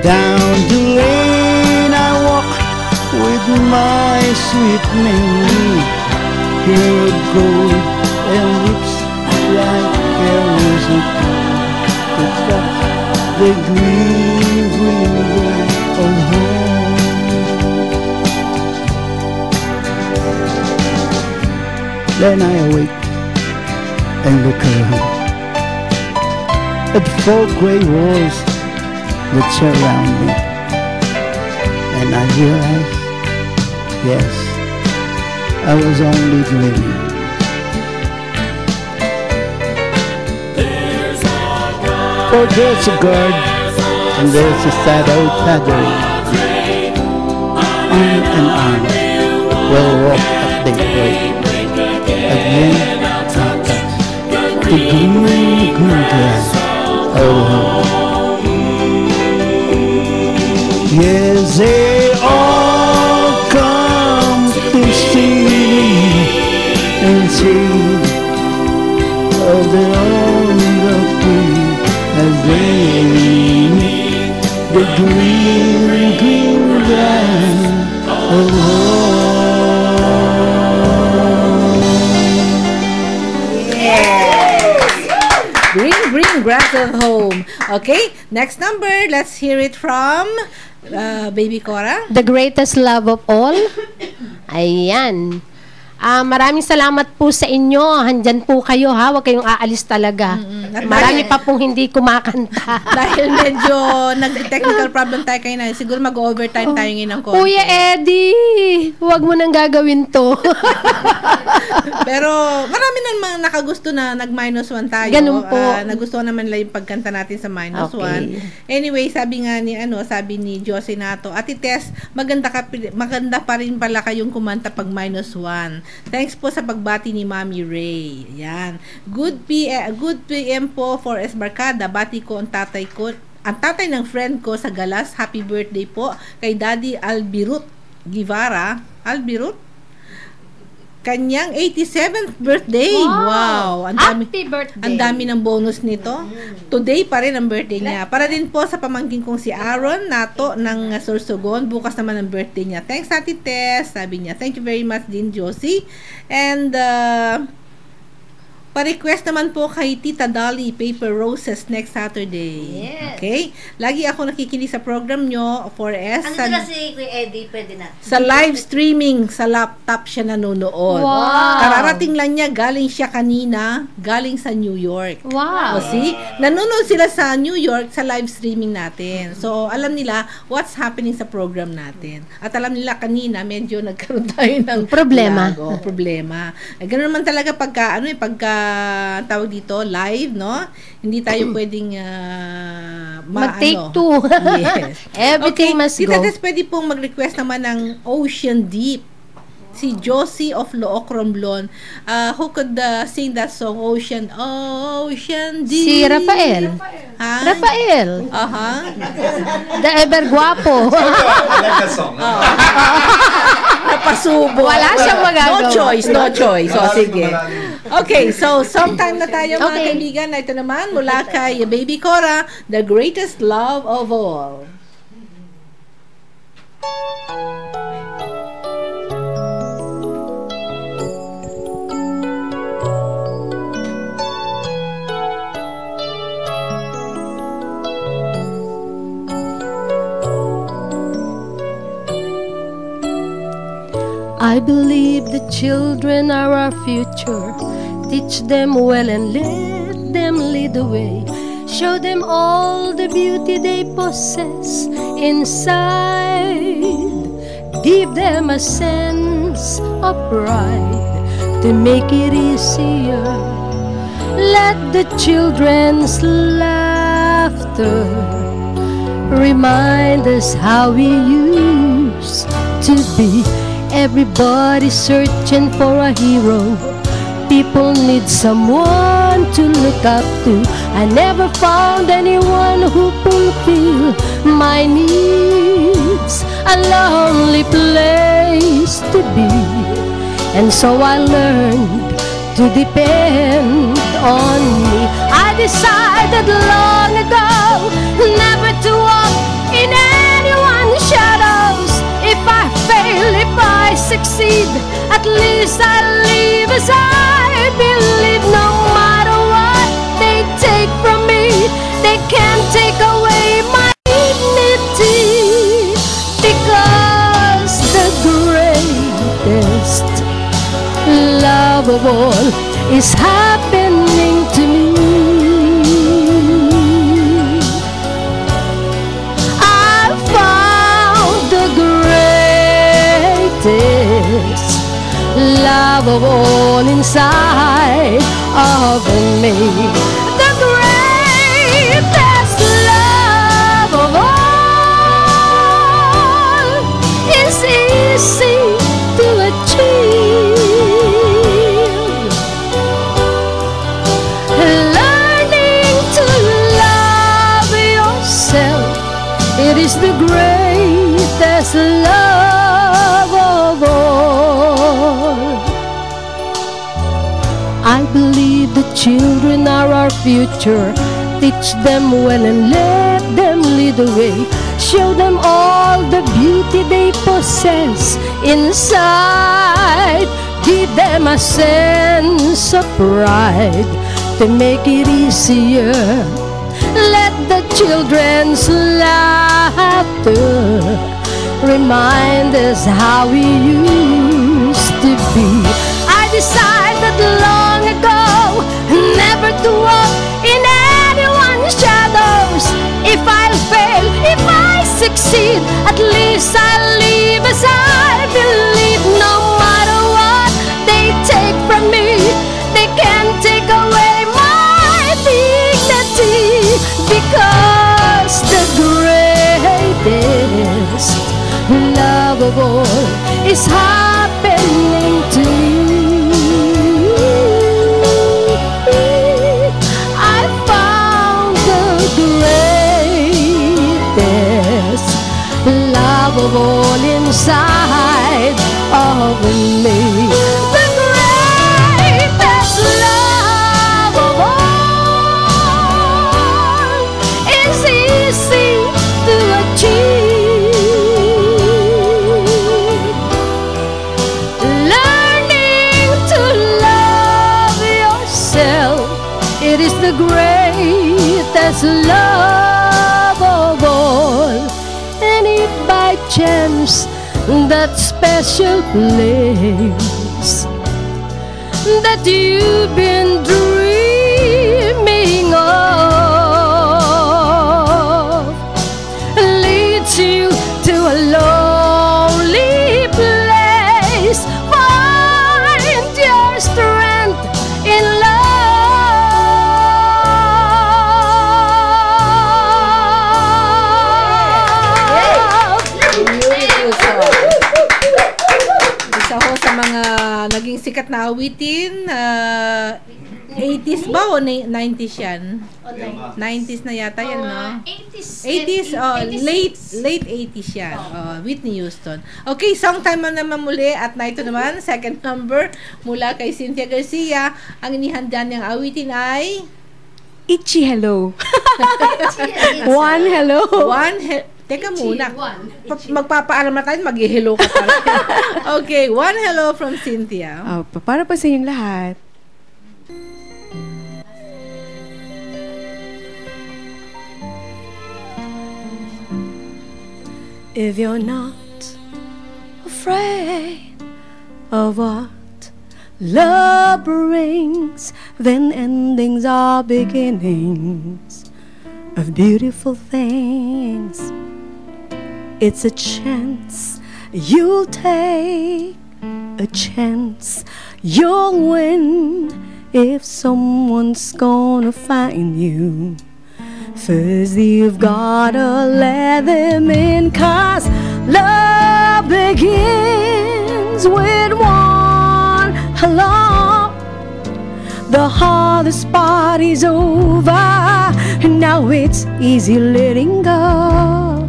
Down the lane I walk with my sweet Mary, hair of gold and lips like carrots of the green grass of home. Then I awake and look around at the 4 gray walls that surround me, and I realize, yes, I was only dreaming. For there's a guard and there's a shadow pattern. Arm in arm, we'll walk at daybreak. Again, I'll touch the green grass of home. Yes, they all come to see me and sing of their own tree. As they meet the green grass of home. Congrats at home. Okay, next number. Let's hear it from Baby Cora. The greatest love of all. Ayan. Maraming salamat po sa inyo. Handyan po kayo, ha? Huwag kayong aalis talaga. Marami pa pong hindi kumakanta. Dahil medyo nag-technical problem tayo kayo na. Siguro mag-overtime tayo ngayon ng konti. Kuya Eddie, huwag mo nang gagawin to. Pero marami naman nakagusto na nag-1 tayo. Ganun po. Nagustuhan naman nila yung pagkanta natin sa -1. Anyway, sabi ni Josie Nato, Ate Tess, maganda pa rin pala kayong kumanta pag -1. Thanks po sa pagbati ni Mami Ray. Yan. Good PM po for S. Barkada. Bati ko ang tatay ng friend ko sa Galas. Happy birthday po kay Daddy Albirut Guevara. Albirut? Kanyang 87th birthday. Wow. Happy birthday. Ang dami ng bonus nito. Today pa rin ang birthday niya. Para din po sa pamangkin kong si Aaron Nato ng Sorsogon. Bukas naman ang birthday niya. Thanks, Ate Tess. Sabi niya. Thank you very much din, Josie. And pa-request naman po kay Tita Dolly, Paper Roses next Saturday. Yes. Okay? Lagi ako nakikinig sa program nyo, 4S. Ano na si Kuya Eddie, pwede na. Sa live streaming, sa laptop siya nanonood. Wow. Kararating lang niya, galing siya kanina, galing sa New York. Wow. O see? Nanonood sila sa New York sa live streaming natin. So, alam nila what's happening sa program natin. At alam nila kanina, medyo nagkaroon tayo ng problema. Problema. Ganoon naman talaga pagka tawag dito, live, no? Hindi tayo pwedeng mag-take two. Yes. Everything must go. Tita Tess, pwede pong mag-request naman ng Ocean Deep. Si Josie of Loocromblon. Who could sing that song, Ocean Deep? Si Rafael. Ha? Rafael. The ever guapo. I like that song. Napasubo. Wala siyang magagawa. No choice. So, sige. Okay, so sometime na tayo mga kaibigan. Ito naman mula kay Baby Cora, The Greatest Love of All. I believe the children are our future. Teach them well and let them lead the way. Show them all the beauty they possess inside. Give them a sense of pride to make it easier. Let the children's laughter remind us how we used to be. Everybody's searching for a hero. People need someone to look up to. I never found anyone who fulfill my needs. A lonely place to be. And so I learned to depend on me. I decided long ago never to walk in anyone's shadows. If I fail, if I succeed, at least I live as I believe. No matter what they take from me, they can't take away my dignity. Because the greatest love of all is happening to me. I found the greatest love of all inside of me. The greatest love of all is easy to achieve. Learning to love yourself, it is the greatest love of all. I believe the children are our future. Teach them well and let them lead the way. Show them all the beauty they possess inside. Give them a sense of pride to make it easier. Let the children's laughter remind us how we used to be. I decided long ago never to walk in anyone's shadows. If I'll fail, if I succeed, at least I'll live as I believe. No matter what they take from me, they can't take away my dignity, because the greatest love of all is happening to you. I found the greatest love of all inside of me. The greatest love of all is easy to achieve. Learning to love yourself, it is the greatest love of all. And if by chance that special place that you've been dreaming of leads you to a lonely place, find your strength in love. Isa ho sa mga naging sikat na awitin, 80s ba o 90s yan? 90s na yata yan, no? 80s, late 80s yan. Whitney Houston. Okay, song time naman muli at na ito naman, second number mula kay Cynthia Garcia. Ang inihanda niyang awitin ay Itchy Hello. One hello. Teka muna. Magpapaalam na tayo, mag-hello ka pa. Okay, one hello from Cynthia. Para pa sa inyong lahat. If you're not afraid of what love brings, then endings are beginnings of beautiful things. It's a chance you'll take, a chance you'll win if someone's gonna find you. First you've gotta let them in, 'cause love begins with one hello. The hardest part is over, and now it's easy letting go.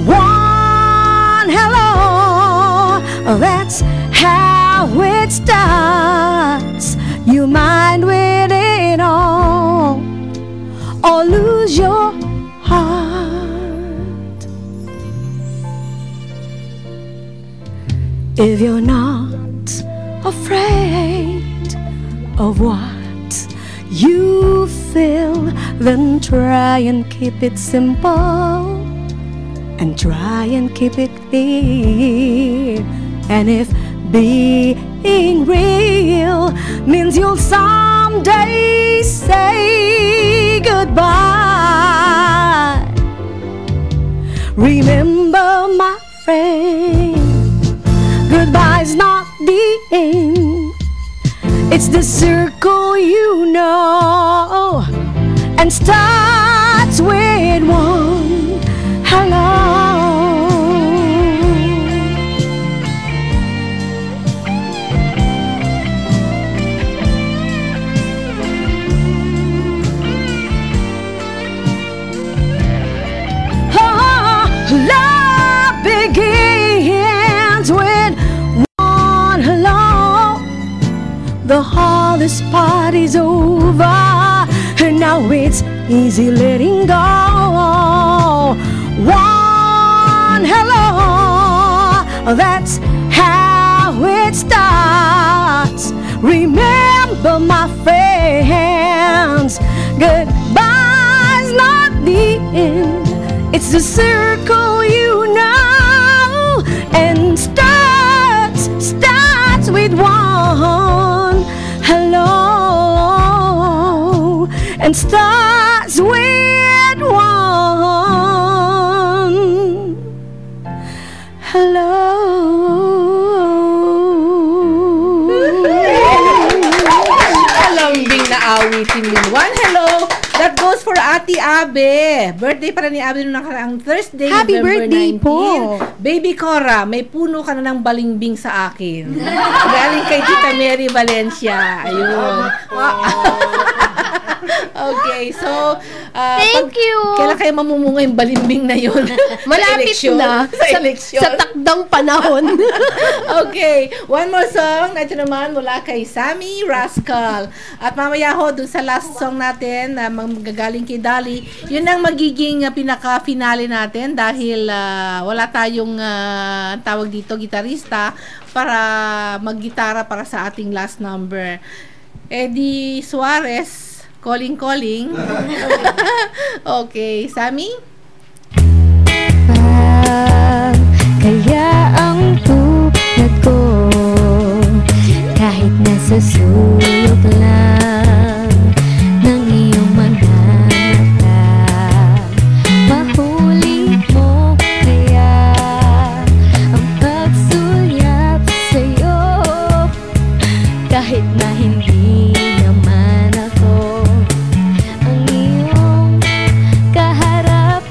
One hello, that's how it starts. You mind with it all, or lose your heart. If you're not afraid of what you feel, then try and keep it simple, and try and keep it clear. And if being real means you'll someday say goodbye, remember, my friend, goodbye's not the end. It's the circle you know, and starts with one hello. Love begins with one hello. The hardest part is over, and now it's easy letting go. One hello, that's how it starts. Remember, my friend, songs. Goodbye's not the end, it's the circle you know, and starts with one hello, and starts with one hello. Alambing na awitin din. One hello. That goes for Ate Abe. Birthday para ni Abe nung nakaraang Thursday, Happy November birthday 19. po. Baby Cora, may puno ka na ng balimbing sa akin. Galing kay Tita Mary Valencia. Ayun. Okay, so Thank you. Kailan kayo mamumunga yung balimbing na yun? Malapit na. Sa eleksyon. Sa takdang panahon. Okay, one more song. Ito naman mula kay Sammy Rascal. At mamaya ho, dun sa last song natin, magagaling kay Dali, yun ang magiging pinaka-finale natin dahil wala tayong tawag dito, gitarista para maggitara para sa ating last number. Eddie Suarez, Calling. Okay, Sammy? Kaya ang tulad ko, kahit nasa sulok lang ng iyong mga mata, mahuli mo kaya ang pagsulyap sa'yo, kahit na hindi naman ako ang iyong kaharap.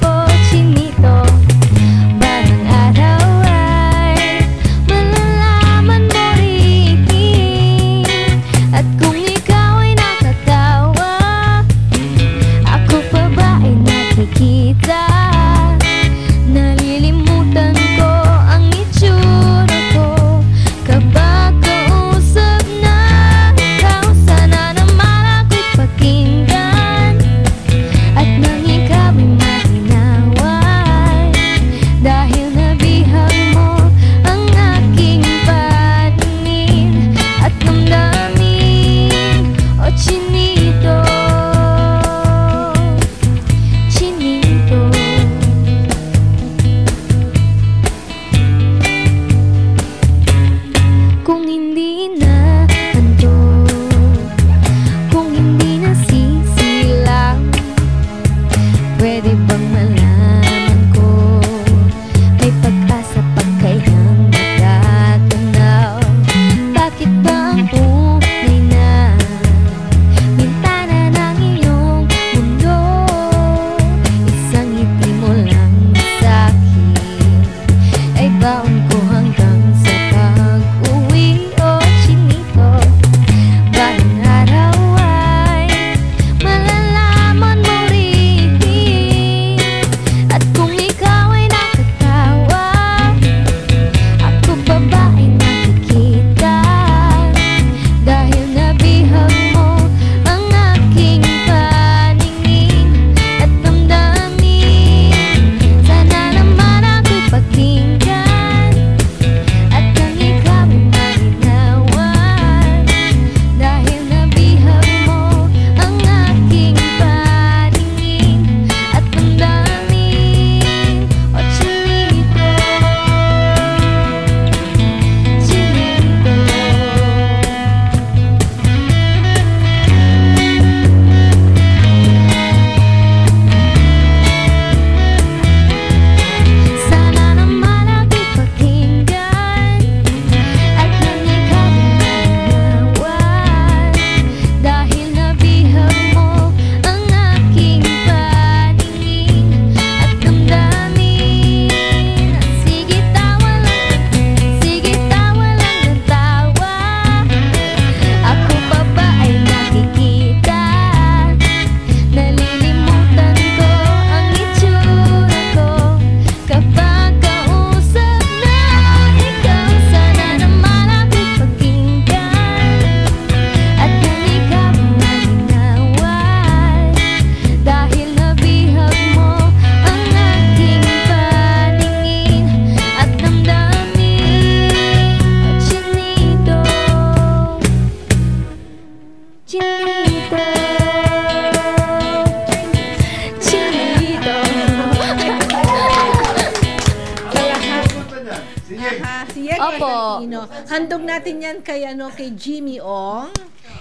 Direct Opo. Constantino. Handog natin yan kay, kay Jimmy Ong,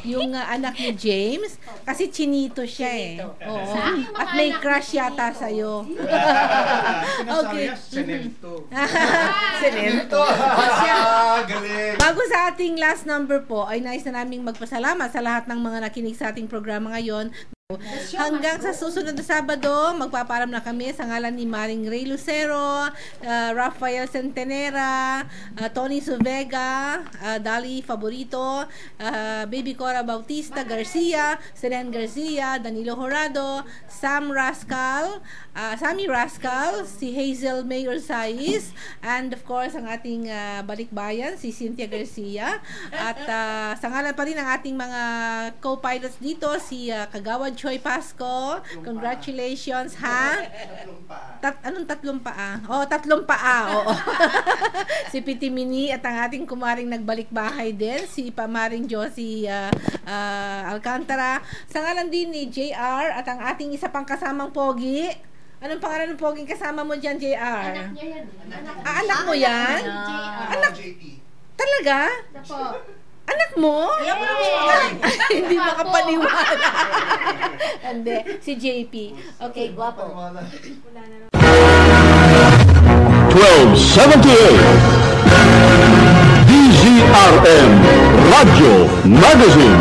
yung anak ni James, kasi chinito siya eh. Oo. At may crush yata sa'yo. Okay. Senento. Senento. Galing. Bago sa ating last number po, ay nais na naming magpasalamat sa lahat ng mga nakinig sa ating programa ngayon. Hanggang sa susunod na Sabado, magpapaalam na kami sa ngalan ni Maring Ray Lucero, Rafael Centenera, Tony Suvega, Dali Favorito, Baby Cora Bautista Garcia, Seren Garcia, Danilo Horado, Sammy Rascal, si Hazel Mayor Saiz, and of course ang ating balikbayan, si Cynthia Garcia. At sa ngalan pa rin ang ating mga co-pilots dito, si Kagawad Choi Pasco. Congratulations, ha? Anong tatlong paa? Oh, tatlong paa, oo. Si Piti Mini at ang ating kumaring nagbalik bahay din, si Pamaring Josie Alcantara. Sa ngalan din ni JR at ang ating isa pang kasamang pogi. Anong pangalan ng poging kasama mo dyan, JR? Anak niya yan. Anak mo yan? Anak? Talaga? Anak mo? Hindi makapaniwala. Hindi, si JP. Okay, guwapo. 1278 DZRM Radio Magazine.